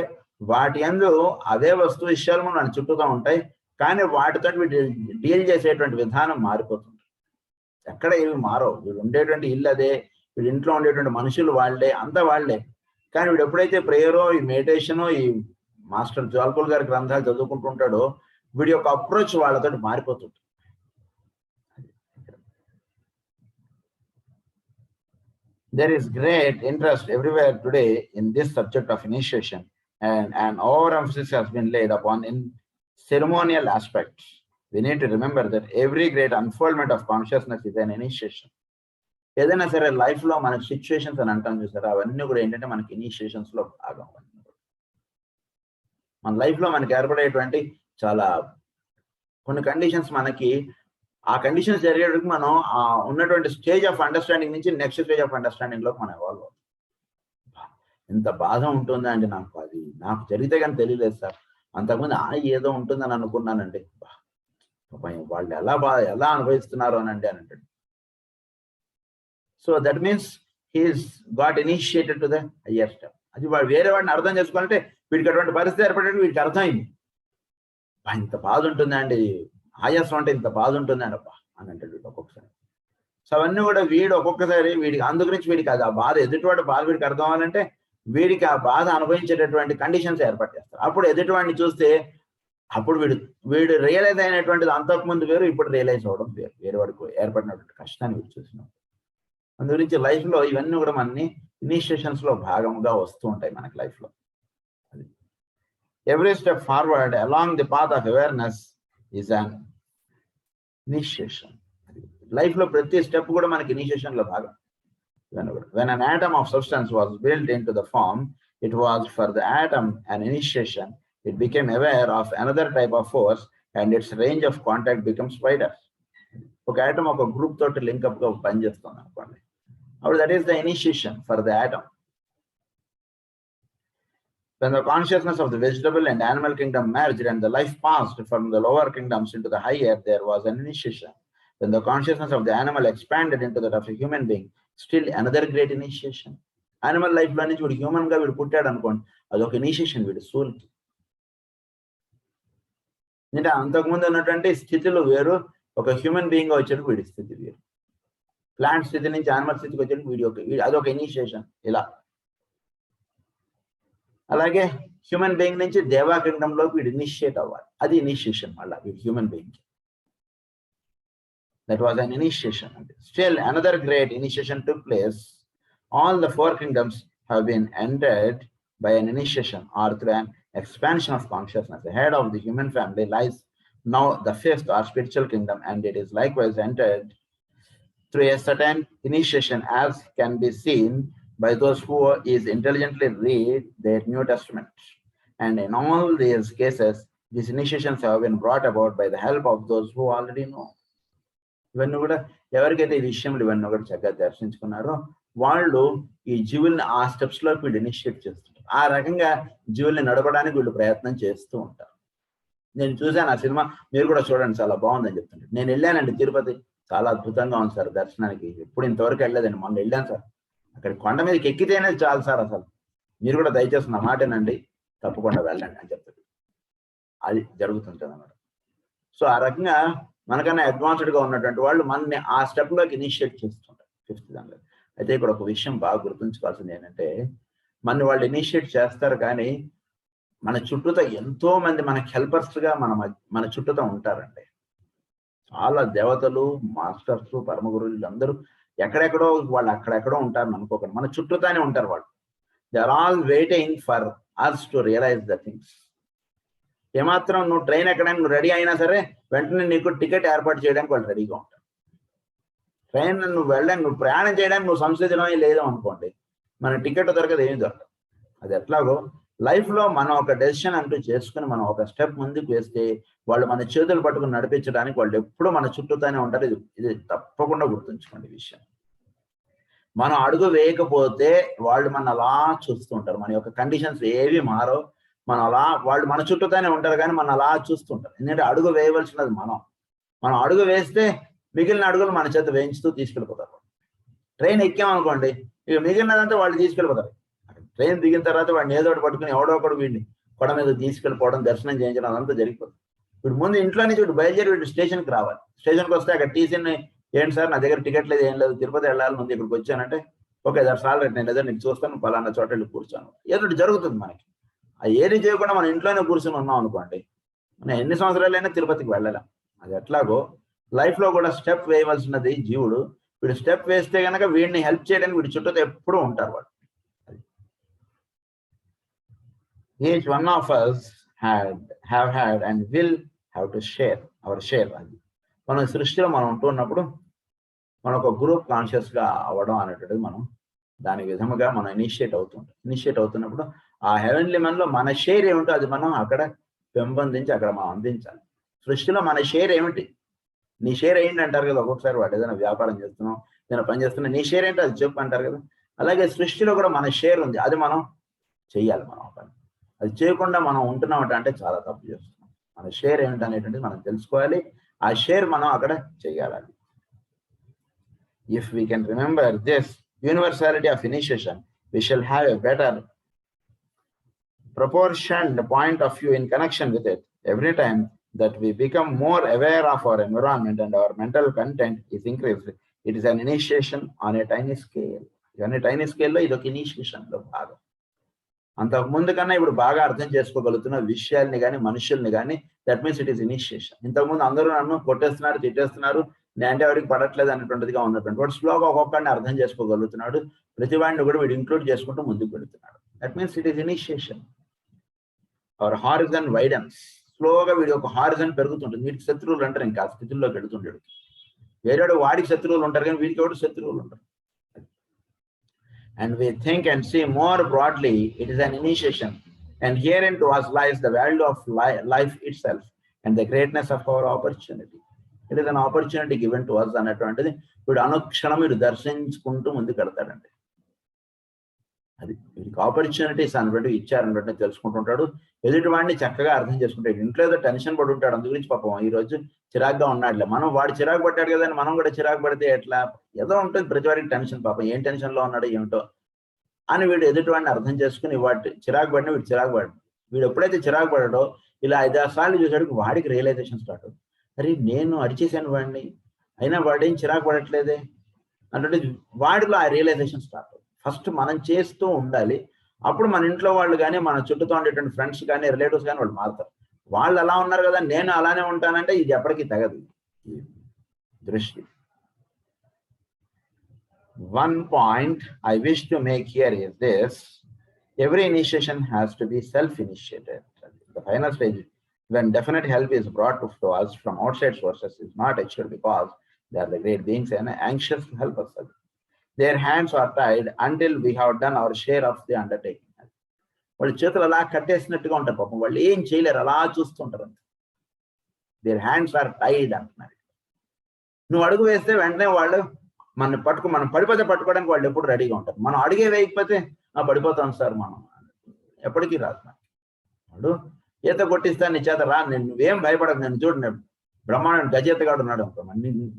వాటి యందు అదే వస్తు విషయాలు మన చుట్టూతో ఉంటాయి, కానీ వాటితో వీడు డీల్ చేసేటువంటి విధానం మారిపోతుంది. ఎక్కడ ఏమి మారవు. వీడు ఉండేటువంటి ఇల్లు అదే, వీడి ఇంట్లో ఉండేటువంటి మనుషులు వాళ్ళే, అంతా వాళ్ళే. కానీ వీడు ఎప్పుడైతే ప్రేయరో, ఈ మెడిటేషనో, ఈ మాస్టర్ జ్వాల్పూల్ గారి గ్రంథాలు చదువుకుంటుంటాడో, వీడి యొక్క అప్రోచ్ వాళ్ళతో మారిపోతుంది. There is great interest everywhere today in this subject of initiation, and overemphasis has been laid upon in ceremonial aspects. We need to remember that every great unfoldment of consciousness is an initiation. ఏదైనా సరే life లో మనకి situations అని అంటాం చూసారా, అవన్నీ కూడా ఏంటంటే మనకి ఇనిషియేషన్స్ లో భాగం. మన లైఫ్ లో మనకి ఏర్పడేటువంటి చాలా కొన్ని కండిషన్స్, మనకి ఆ కండిషన్స్ జరిగేటప్పుడు మనం ఉన్నటువంటి స్టేజ్ ఆఫ్ అండర్స్టాండింగ్ నుంచి నెక్స్ట్ స్టేజ్ ఆఫ్ అండర్స్టాండింగ్ లోకి మనం ఎవాల్వ్ అవుతాం. ఎంత బాధ ఉంటుందా అండి నాకు, అది నాకు జరిగితే కానీ తెలియలేదు సార్. అంతకుముందు ఏదో ఉంటుందని అనుకున్నానండి. వాళ్ళు ఎలా అనుభవిస్తున్నారు అని అంటాడు. So that means he's got initiated to the higher step. అది వాడు వేరే వాడిని అర్థం చేసుకోవాలంటే వీడికి అటువంటి పరిస్థితి ఏర్పడేది వీడికి అర్థమైంది. ఇంత బాధ ఉంటుందా అండి, ఆయాసం అంటే ఇంత బాధ ఉంటుందని అని అంటాడు వీడు ఒక్కొక్కసారి. సో అవన్నీ కూడా వీడు ఒక్కొక్కసారి వీడికి అందు గురించి వీడికి అది ఆ బాధ, ఎదుటివాడి బాధ వీడికి అర్థం అవ్వాలంటే వీడికి ఆ బాధ అనుభవించేటటువంటి కండిషన్స్ ఏర్పాటు చేస్తారు. అప్పుడు ఎదుటివాడిని చూస్తే అప్పుడు వీడు రియలైజ్ అయినటువంటిది అంతకుముందు వేరు, ఇప్పుడు రియలైజ్ అవ్వడం వేరు. వేరే వాడికి ఏర్పడినటువంటి కష్టాన్ని వీడు చూసినాం. అందు గురించి లైఫ్ లో ఇవన్నీ కూడా మనని ఇనిషియేషన్స్ లో భాగంగా వస్తూ ఉంటాయి మనకి లైఫ్ లో. Every step forward along the path of awareness is an initiation. Life లో ప్రతి స్టెప్ కూడా మనకి ఇనిషియేషన్ లో భాగం. When an atom of substance was built into the form, it was for the atom an initiation. It became aware of another type of force and its range of contact becomes wider. ఒక atom ఒక group తోటి link up గా పనిచేస్తుంది అనుకోండి, అప్పుడు that is the initiation for the atom. When the consciousness of the vegetable and animal kingdom merged and the life passed from the lower kingdoms into the higher, there was an initiation. When the consciousness of the animal expanded into that of a human being, still another great initiation. Animal life లో నుంచి వీడు human గా వీడు పుట్టాడు అనుకోండి, అదొక initiation వీడు సోల్కి. అంటే అంతకుముందు ఉన్నటువంటి స్థితిలో వేరు, ఒక హ్యూమన్ బీయింగ్ గా వచ్చేటప్పుడు వీడి స్థితి వేరు. ప్లాంట్ స్థితి నుంచి యానిమల్ స్థితికి వచ్చేటప్పుడు అదొక ఇనిషియేషన్. ఇలా అలాగే హ్యూమన్ బీయింగ్ నుంచి దేవా కింగ్డమ్ లోకి వీడు ఇనిషియేట్ అవ్వాలి, అది ఇనిషియేషన్. మళ్ళీ వీడు human being, that was an initiation. Still another great initiation took place. All the four kingdoms have been entered by an initiation or through an expansion of consciousness. The head of the human family lies now the fifth or spiritual kingdom, and it is likewise entered through a certain initiation, as can be seen by those who is intelligently read their New Testament. And in all these cases, these initiations have been brought about by the help of those who already know. ఇవన్నీ కూడా ఎవరికైతే ఈ విషయంలో ఇవన్నీ కూడా చక్కగా దర్శించుకున్నారో వాళ్ళు ఈ జీవుల్ని ఆ స్టెప్స్ లో వీళ్ళు ఇనిషియేట్ చేస్తుంటారు. ఆ రకంగా జీవుల్ని నడపడానికి వీళ్ళు ప్రయత్నం చేస్తూ ఉంటారు. నేను చూశాను ఆ సినిమా, మీరు కూడా చూడండి, చాలా బాగుందని చెప్తుంటారు. నేను వెళ్ళానండి తిరుపతి, చాలా అద్భుతంగా ఉంది సార్ దర్శనానికి. ఎప్పుడు ఇంతవరకు వెళ్ళలేదండి, మొన్న వెళ్ళాను సార్. అక్కడ కొండ మీదకి ఎక్కితేనే చాలు సార్, అసలు మీరు కూడా దయచేసి నా మాటేనండి, తప్పకుండా వెళ్ళండి అని చెప్తారు. అది జరుగుతుంటుంది అన్నమాట. సో ఆ రకంగా మనకన్నా అడ్వాన్స్డ్ గా ఉన్నటువంటి వాళ్ళు మనల్ని ఆ స్టెప్ లోకి ఇనిషియేట్ చేస్తుంటారు ఫిఫ్త్ దానిలో. అయితే ఇక్కడ ఒక విషయం బాగా గుర్తుంచుకోవాల్సింది ఏంటంటే, మన వాళ్ళు ఇనిషియేట్ చేస్తారు, కానీ మన చుట్టూతో ఎంతో మంది మనకి హెల్పర్స్ గా మన చుట్టూతో ఉంటారండి. చాలా దేవతలు, మాస్టర్స్, పరమ గురువులు అందరూ ఎక్కడెక్కడో వాళ్ళు అక్కడెక్కడో ఉంటారని అనుకోకండి, మన చుట్టూతానే ఉంటారు వాళ్ళు. They are all waiting for us to realise the things. ఏమాత్రం నువ్వు ట్రైన్ ఎక్కడానికి నువ్వు రెడీ అయినా సరే వెంటనే నీకు టికెట్ ఏర్పాటు చేయడానికి వాళ్ళు రెడీగా ఉంటారు. ట్రైన్ నువ్వు వెళ్ళాను, నువ్వు ప్రయాణం చేయడానికి నువ్వు సంసిద్ధమే లేదు అనుకోండి, మన టికెట్ దొరకదు, ఏమి దొరకదు. అది ఎట్లాగో లైఫ్లో మనం ఒక డెసిషన్ అంటూ చేసుకుని మనం ఒక స్టెప్ ముందుకు వేస్తే వాళ్ళు మన చేతులు పట్టుకుని నడిపించడానికి వాళ్ళు ఎప్పుడూ మన చుట్టూతోనే ఉంటారు. ఇది తప్పకుండా గుర్తుంచుకోండి ఈ విషయం. మనం అడుగు వేయకపోతే వాళ్ళు మన అలా చూస్తూ ఉంటారు. మన యొక్క కండిషన్స్ ఏవి మారో, మనం అలా వాళ్ళు మన చుట్టూతోనే ఉంటారు కానీ మనం అలా చూస్తుంటారు. ఎందుకంటే అడుగు వేయవలసినది మనం అడుగు వేస్తే మిగిలిన అడుగులు మన చేత వేయించుతూ తీసుకెళ్ళిపోతారు. ట్రైన్ ఎక్కామనుకోండి, ఇక మిగిలినదంతా వాళ్ళు తీసుకెళ్ళిపోతారు. ట్రైన్ దిగిన తర్వాత వాడిని ఏదో ఒకటి పట్టుకుని ఎవడో ఒకడు వీడిని కొడ మీద తీసుకెళ్ళిపోవడం, దర్శనం చేయించడం అదంతా జరిగిపోతుంది. వీడు ముందు ఇంట్లో నుంచి వీడు బయలుదేరి వీడు స్టేషన్కి రావాలి. స్టేషన్కి వస్తే అక్కడ టీసీని, ఏంటి సార్ నా దగ్గర టికెట్ లేదు, ఏం లేదు, తిరుపతి వెళ్ళాలి ముందు, ఇక్కడికి వచ్చానంటే ఓకే దట్స్ ఆల్ రైట్, నేను ఏదో నీకు చూస్తాను, పలానా చోట వెళ్ళి కూర్చోను, ఏదో ఒకటి జరుగుతుంది మనకి. అది ఏది చేయకుండా మనం ఇంట్లోనే కూర్చొని ఉన్నాం అనుకోండి, మనం ఎన్ని సంవత్సరాలైనా తిరుపతికి వెళ్ళలేం. అది ఎట్లాగో లైఫ్లో కూడా స్టెప్ వేయవలసినది జీవుడు. వీడు స్టెప్ వేస్తే కనుక వీడిని హెల్ప్ చేయడానికి వీడి చుట్టూ ఎప్పుడూ ఉంటారు వాళ్ళు. Each one of us have had and will have to share our share. అది మనం సృష్టిలో మనం ఉంటున్నప్పుడు మన ఒక గ్రూప్ కాన్షియస్ గా అవ్వడం అనేటువంటిది మనం దాని విధముగా మనం ఇనిషియేట్ అవుతున్నప్పుడు ఆ హెవెన్లీ మనలో మన షేర్ ఏమిటో అది మనం అక్కడ పెంపొందించి అక్కడ మనం అందించాలి. సృష్టిలో మన షేర్ ఏమిటి, నీ షేర్ ఏంటి అంటారు కదా ఒక్కొక్కసారి. వాడు ఏదైనా వ్యాపారం చేస్తున్నాం, ఏదైనా పని చేస్తున్నా, నీ షేర్ ఏంటో అది చెప్పు అంటారు కదా. అలాగే సృష్టిలో కూడా మన షేర్ ఉంది, అది మనం చెయ్యాలి. మనం పని అది చేయకుండా మనం ఉంటున్నామంటే అంటే చాలా తప్పు చేస్తున్నాం. మన షేర్ ఏమిటనేటువంటిది మనం తెలుసుకోవాలి, ఆ షేర్ మనం అక్కడ చెయ్యాలి. If we can remember this universality of initiation, we shall have a better proportioned point of view in connection with it. Every time that we become more aware of our environment and our mental content is increased, it is an initiation on a tiny scale. Even a tiny scale lo idoka initiation lo bhagam. అంతకు ముందు కన్నా ఇప్పుడు బాగా అర్థం చేసుకోగలుగుతున్న విషయాల్ని కానీ మనుషుల్ని కానీ, that means it is initiation. ఇంతకుముందు అందరూ నన్ను కొట్టేస్తున్నారు, తిట్టేస్తున్నారు, నేనంటే ఎవరికి పడట్లేదు అనేటువంటిదిగా ఉన్నటువంటి వాడు స్లోగా ఒక్కొక్కడిని అర్థం చేసుకోగలుగుతున్నాడు. ప్రతి వాడిని కూడా వీడు ఇంక్లూడ్ చేసుకుంటూ ముందుకు పెడుతున్నాడు. That means it is initiation. Our horizon widens. స్లోగా వీడి ఒక హారిజన్ పెరుగుతుంటుంది. వీడికి శత్రువులు అంటారు, ఇంకా ఆ స్థితిలోకి వెళుతుంటాడు. వేరేవాడు వాడికి శత్రువులు ఉంటారు కానీ వీడికి ఎవరు శత్రువులు ఉంటారు. And we think and see more broadly, it is an initiation. And herein to us lies the value of life itself and the greatness of our opportunity. It is an opportunity given to us అనేటువంటిది వీడు అనుక్షణం వీడు దర్శించుకుంటూ ముందుకు వెళ్తాడండి. అది వీడికి opportunities అనేటువంటి ఇచ్చారన్నట్టు తెలుసుకుంటుంటాడు. ఎదుటి వాడిని చక్కగా అర్థం చేసుకుంటాడు. ఇంట్లో ఏదో టెన్షన్ పడి ఉంటాడు, అందు గురించి పాపం ఈ రోజు చిరాగ్గా ఉన్నాడులే, మనం వాడు చిరాకు పడ్డాడు కదా అని మనం కూడా చిరాకు పడితే ఎట్లా, ఏదో ఉంటుంది ప్రతి వాడికి టెన్షన్, పాపం ఏం టెన్షన్ లో ఉన్నాడు ఏమిటో అని వీడు ఎదుటి వాడిని అర్థం చేసుకుని వాటి చిరాకు పడిన వీడు చిరాకు పడ్డాడు. వీడు ఎప్పుడైతే చిరాకు పడ్డాడో ఇలా 5-6 సార్లు చూసాడు, వాడికి రియలైజేషన్ స్టార్ట్ అవుతుంది. అరే నేను అడిచేసాను వాడిని, అయినా వాడేం చిరాకు పడట్లేదే అంటే వాడిలో ఆ రియలైజేషన్ స్టార్ట్ అవుతుంది. ఫస్ట్ మనం చేస్తూ ఉండాలి. అప్పుడు మన ఇంట్లో వాళ్ళు కానీ, మన చుట్టూతో ఉండేటువంటి ఫ్రెండ్స్ కానీ, రిలేటివ్స్ కానీ వాళ్ళు మారుతారు. వాళ్ళు అలా ఉన్నారు కదా నేను అలానే ఉంటానంటే ఇది ఎప్పటికీ తగదు దృష్టి. One point I wish to make here is this: every initiation has to be self-initiated. The final stage, when definite help is brought to us from outside sources, is not achieved because they are the great beings and anxious to help us. Their hands are tied until we have done our share of the undertaking. వాళ్ళు చేతులు అలా కట్టేసినట్టుగా ఉంటారు పాపం, వాళ్ళు ఏం చేయలేరు, అలా చూస్తుంటారు. దేర్ హ్యాండ్స్ ఆర్ టైడ్ అంటున్నారు. నువ్వు అడుగు వేస్తే వెంటనే వాళ్ళు మనం పడిపోతే పట్టుకోవడానికి వాళ్ళు ఎప్పుడు రెడీగా ఉంటారు. మనం అడిగే వేయకపోతే పడిపోతాం సార్, మనం ఎప్పటికీ రాదు. వాడు ఈత కొట్టిస్తా నీ చేత రా, నువ్వేం భయపడదు, నేను చూడు నేను బ్రహ్మాండ గజేతగాడు ఉన్నాడు అనుకో,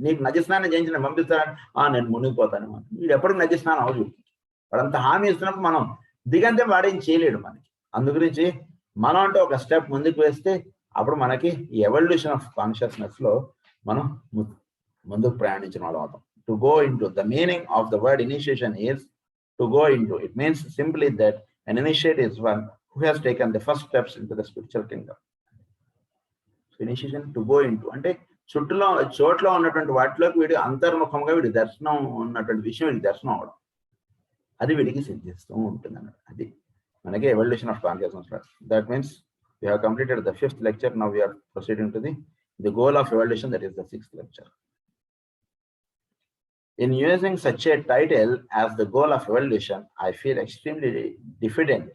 నీకు నజస్నానం చేయించి పంపిస్తాను, నేను మునిగిపోతాను. వీడు ఎప్పటికి నజస్నానం అవదు. వాడంత హామీ ఇస్తున్నప్పుడు మనం దిగంతే వాడేం చేయలేడు మనకి. అందు గురించి మనం అంటే ఒక స్టెప్ ముందుకు వేస్తే అప్పుడు మనకి ఈ ఎవల్యూషన్ ఆఫ్ కాన్షియస్నెస్ లో మనం ముందుకు ప్రయాణించిన వాళ్ళం అవుతాం. To go into the meaning of the word initiation is to go into. It means simply that an initiate is one who has taken the first steps into the spiritual kingdom. So initiation to go into అంటే చోట్లో ఉన్నటువంటి వాటిలోకి వీడి అంతర్ముఖంగా వీడి దర్శనం ఉన్నటువంటి విషయం వీడి దర్శనం అవడం, అది వీడికి సిద్ధిస్తూ ఉంటుంది అన్నమాట. అది మనకి evolution of consciousness. That means we have completed the 5th lecture. Now we are proceeding to the goal of evolution, that is the 6th lecture. In using such a title as the goal of evolution, I feel extremely diffident.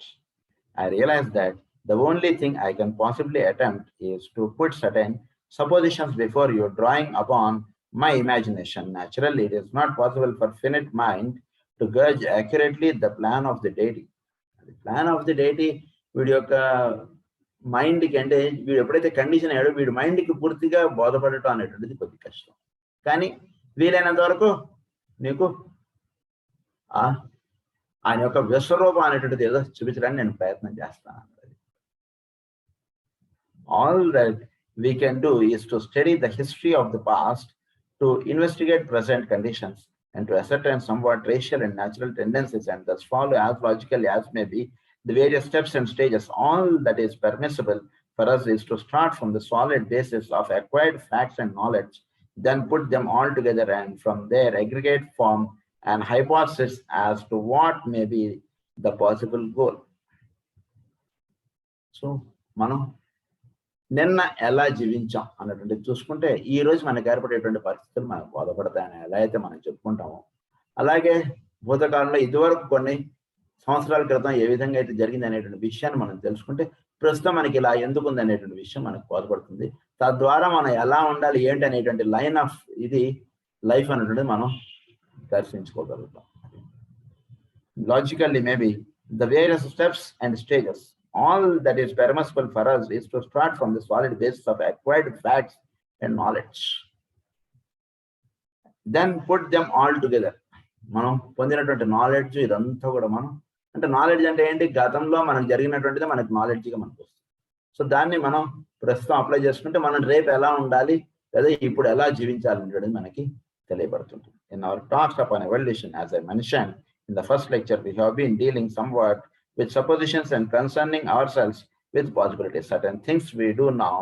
I realize that the only thing I can possibly attempt is to put certain suppositions before you, drawing upon my imagination. Naturally, it is not possible for finite mind to gauge accurately the plan of the deity. The plan of the deity, వీడి యొక్క మైండ్కి అంటే వీడు ఎప్పుడైతే condition అయ్యాడో వీడి మైండ్కి పూర్తిగా బోధపడటం అనేటువంటిది కొద్ది కష్టం. కానీ వీలైనంత వరకు నీకు ఆయన యొక్క విశ్వరూపం అనేటువంటిది ఏదో చూపించడానికి నేను ప్రయత్నం చేస్తాను. All that we can do is to study the history of the past, to investigate present conditions, and to ascertain somewhat racial and natural tendencies, and thus follow as logically as may be the various steps and stages. All that is permissible for us is to start from the solid basis of acquired facts and knowledge, then put them all together, and from there aggregate form and hypothesis as to what may be the possible goal. So, మనం నిన్న ఎలా జీవించాం అన్నటువంటి చూసుకుంటే ఈ రోజు మనకు ఏర్పడేటువంటి పరిస్థితులు మనకు బోధపడతాయని ఎలా అయితే మనం చెప్పుకుంటామో, అలాగే భూతకాలంలో ఇదివరకు కొన్ని సంవత్సరాల క్రితం ఏ విధంగా అయితే జరిగింది అనేటువంటి విషయాన్ని మనం తెలుసుకుంటే ప్రస్తుతం మనకి ఇలా ఎందుకు ఉంది అనేటువంటి విషయం మనకు బోధపడుతుంది. తద్వారా మనం ఎలా ఉండాలి ఏంటి అనేటువంటి లైన్ ఆఫ్ ఇది లైఫ్ అనేటువంటిది మనం దర్శించుకోగలుగుతాం. Logically, maybe the various steps and stages, all that is permissible for us is to start from the solid basis of acquired facts and knowledge, then put them all together. మనం పొందినటువంటి knowledge ఇదంతా కూడా మనం అంటే knowledge అంటే ఏంటి, గతంలో మనకు జరిగినటువంటిది మనకు నాలెడ్జ్గా మనకు వస్తుంది. సో దాన్ని మనం ప్రస్తుతం అప్లై చేసుకుంటే మనం రేపు ఎలా ఉండాలి లేదా ఇప్పుడు ఎలా జీవించాలనేది మనకి తెలియబడుతుంది. In our talks upon evolution, as I mentioned in the first lecture, we have been dealing somewhat with suppositions and concerning ourselves with possibilities. Certain things we do now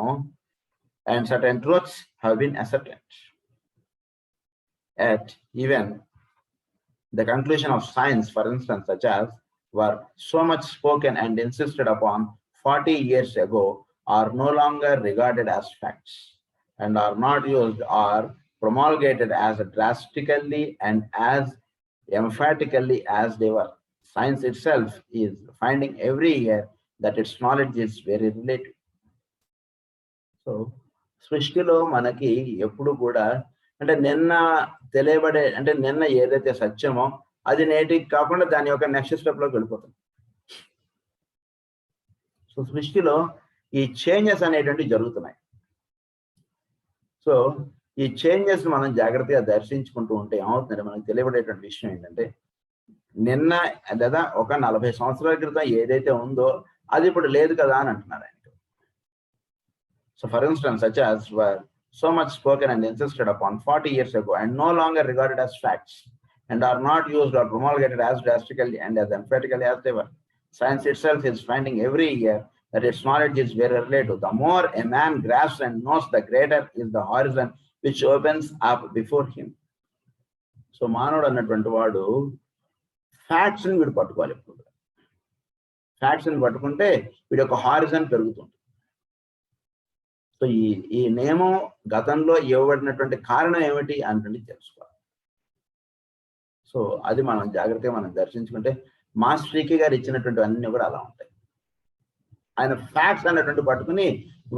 and certain truths have been ascertained. At even the conclusion of science, for instance, such as were so much spoken and insisted upon 40 years ago, are no longer regarded as facts and are not used or promulgated as drastically and as emphatically as they were. Science itself is finding every year that its knowledge is very relative. So, సృష్టిలో మనకి ఎప్పుడు కూడా అంటే నిన్న తెలియబడే అంటే నిన్న ఏదైతే సత్యమో అది నేటికి కాకుండా దాని యొక్క నెక్స్ట్ స్టెప్లోకి వెళ్ళిపోతుంది. సో సృష్టిలో ఈ చేంజెస్ అనేటువంటి జరుగుతున్నాయి. సో ఈ చేంజెస్ మనం జాగ్రత్తగా దర్శించుకుంటూ ఉంటే ఏమవుతుందంటే మనకు తెలియబడేటువంటి విషయం ఏంటంటే నిన్న లేదా ఒక 40 సంవత్సరాల క్రితం ఏదైతే ఉందో అది ఇప్పుడు లేదు కదా అని అంటున్నారు ఆయన. So for instance such as were so much spoken and insisted upon 40 years ago and no longer regarded as facts and are not used or promulgated as drastically and as emphatically as they were. Science itself is finding every year that its knowledge is very relative. The more a man grasps and knows, the greater is the horizon which opens up before him. So మానవుడు అన్నటువంటి వాడు facts ని వీడు పట్టుకోవాలి. ఎప్పుడు facts ని పట్టుకుంటే వీడి యొక్క హారిజన్ పెరుగుతుంది. సో ఈ నియమం గతంలో ఇవ్వబడినటువంటి కారణం ఏమిటి అంటే తెలుసుకోవాలి. సో అది మనం జాగ్రత్తగా మనం దర్శించుకుంటే మాస్ట్రీకి గారు ఇచ్చినటువంటి అన్ని కూడా అలా ఉంటాయి. ఆయన ఫ్యాక్ట్స్ అన్నటువంటి పట్టుకుని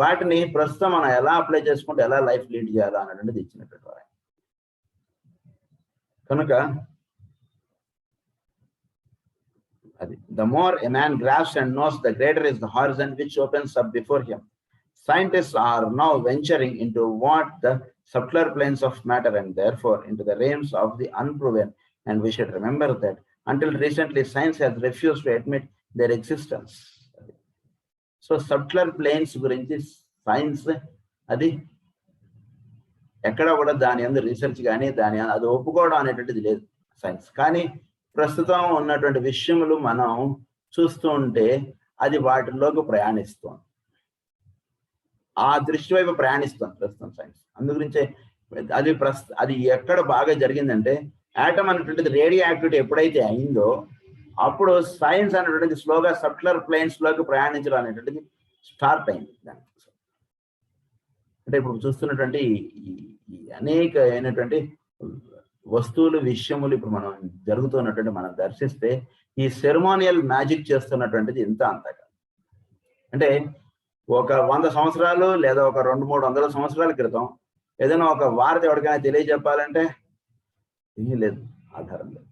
వాటిని ప్రస్తుతం మనం ఎలా అప్లై చేసుకుంటే ఎలా లైఫ్ లీడ్ చేయాలా అన్నటువంటిది ఇచ్చినటువంటి వారు. కనుక అది the more a man grasps and knows, the greater is the horizon which opens up before him. Scientists are now venturing into what the subtler planes of matter and therefore into the realms of the unproven, and we should remember that until recently science has refused to admit their existence. So subtler planes గురించి science అది ఎక్కడ కూడా దాని అందు research కానీ దాని అది ఒప్పుకోవడం అనేటువంటిది లేదు సైన్స్. కానీ ప్రస్తుతం ఉన్నటువంటి విషయములు మనం చూస్తూ ఉంటే అది వాటిలోకి ప్రయాణిస్తుంది, ఆ దృష్టి వైపు ప్రయాణిస్తుంది ప్రస్తుతం సైన్స్. అందుగురించే అది ఎక్కడ బాగా జరిగిందంటే యాటమ్ అనేటువంటిది రేడియో యాక్టివిటీ ఎప్పుడైతే అయిందో అప్పుడు సైన్స్ అనేటువంటిది స్లోగా సబ్ట్లర్ ప్లేన్స్ లోకి ప్రయాణించడం అనేటువంటిది స్టార్ట్ అయింది. దానికి అంటే ఇప్పుడు చూస్తున్నటువంటి ఈ అనేక అయినటువంటి వస్తువులు విషయములు ఇప్పుడు మనం జరుగుతున్నటువంటి మనం దర్శిస్తే ఈ సెరమోనియల్ మ్యాజిక్ చేస్తున్నటువంటిది ఇంత అంతగా. అంటే ఒక 100 సంవత్సరాలు లేదా ఒక 200-300 సంవత్సరాల క్రితం ఏదైనా ఒక వార్త ఎవరికైనా తెలియజెప్పాలంటే ఏమీ లేదు, ఆధారం లేదు.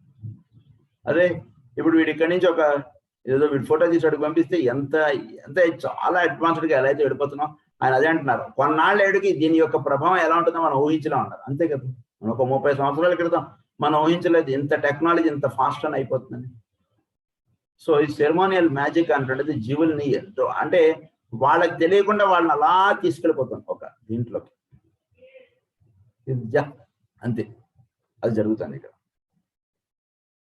అదే ఇప్పుడు వీడి ఇక్కడి నుంచి ఒక ఏదో వీడి ఫోటో తీసి వాడికి పంపిస్తే ఎంత ఎంత చాలా అడ్వాన్స్డ్గా ఎలా అయితే వెళ్ళిపోతున్నాం. ఆయన అదే అంటున్నారు, కొన్నాళ్ళేడికి దీని యొక్క ప్రభావం ఎలా ఉంటుందో మనం ఊహించలేం అన్నారు. అంతే కదా, మనం ఒక 30 సంవత్సరాల క్రితం మనం ఊహించలేదు ఇంత టెక్నాలజీ ఇంత ఫాస్ట్ అని అయిపోతుందని. సో ఈ సెరమోనియల్ మ్యాజిక్ అంటున్నది జీవుల్ని ఎంతో, అంటే వాళ్ళకి తెలియకుండా వాళ్ళని అలా తీసుకెళ్ళిపోతుంది ఒక దీంట్లోకి. అంతే, అది జరుగుతుంది ఇక్కడ.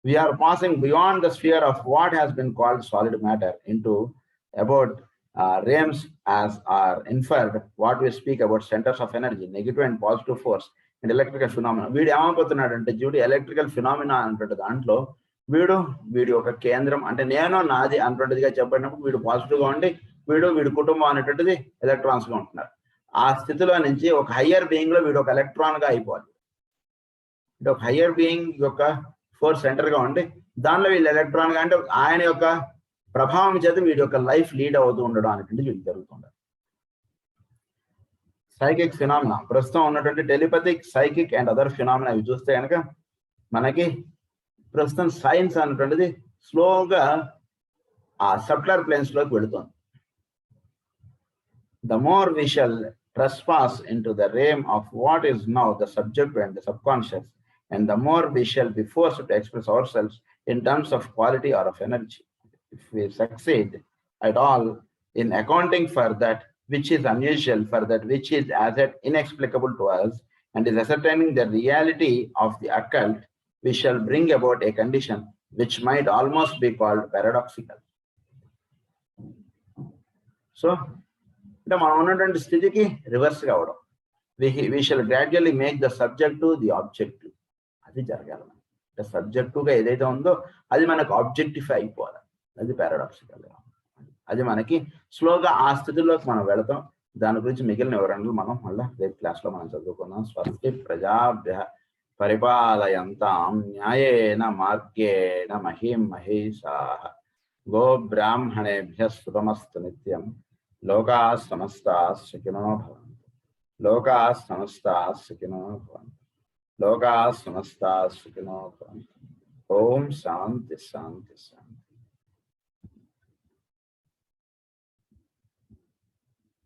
We are passing beyond the sphere of what has been called solid matter into about realms as are inferred what we speak about centers of energy, negative and positive force and electrical phenomena. వీడు ఏమైపోతున్నాడంటే జీవుడు electrical phenomena అంటే దాంట్లో వీడు ఒక కేంద్రం, అంటే నేను నాది అన్నటువంటిదిగా చెప్పబడినప్పుడు వీడు పాజిటివ్ గా ఉండి వీడి కుటుంబం అనేటువంటిది ఎలక్ట్రాన్స్ గా ఉంటున్నారు. ఆ స్థితిలో నుంచి ఒక హయ్యర్ బీయింగ్ లో వీడు ఒక ఎలక్ట్రాన్ గా అయిపోవాలి. అంటే ఒక హయ్యర్ బీయింగ్ యొక్క ఫోర్స్ సెంటర్ గా ఉండి దానిలో వీళ్ళు ఎలక్ట్రాన్ గా, అంటే ఆయన యొక్క ప్రభావం చేత వీడి యొక్క లైఫ్ లీడ్ అవుతూ ఉండడం అనేటువంటి వీళ్ళు జరుగుతుంటారు. సైకిక్ ఫినామినా, ప్రస్తుతం ఉన్నటువంటి telepathic, psychic and other phenomena ఇవి చూస్తే కనుక మనకి ప్రస్తుతం సైన్స్ అనేటువంటిది స్లోగా ఆ సబ్ట్లర్ ప్లేన్స్ లోకి వెళుతుంది. The more we shall trespass into the realm of what is now the subject and the subconscious, and the more we shall be forced to express ourselves in terms of quality or of energy. If we succeed at all in accounting for that which is unusual, for that which is as yet inexplicable to us, and is ascertaining the reality of the occult, we shall bring about a condition which might almost be called paradoxical. So, అంటే మనం ఉన్నటువంటి స్థితికి reverse కావడం, we shall gradually make the subjective the objective. అది జరగాలి. అంటే సబ్జెక్టివ్గా ఏదైతే ఉందో అది మనకు ఆబ్జెక్టిఫై అయిపోవాలి. అది పారాడాక్సికల్. అది మనకి స్లోగా ఆ స్థితిలోకి మనం వెళతాం. దాని గురించి మిగిలిన వివరణలు మనం మళ్ళీ రేపు క్లాస్లో మనం చదువుకున్నాం. స్వస్తి ప్రజాభ్యః పరిపాలయంతాం న్యాయేన మార్గేణ మహీం మహేషాః గో బ్రాహ్మణేభ్యః శుభమస్తు నిత్యం. లోకాః సమస్తాః సుఖినో భవంతు. లోకాః సమస్తాః సుఖినో భవంతు. లోకాః సమస్తాః సుఖినో భవంతు. ఓం శాంతి శాంతి శాంతి.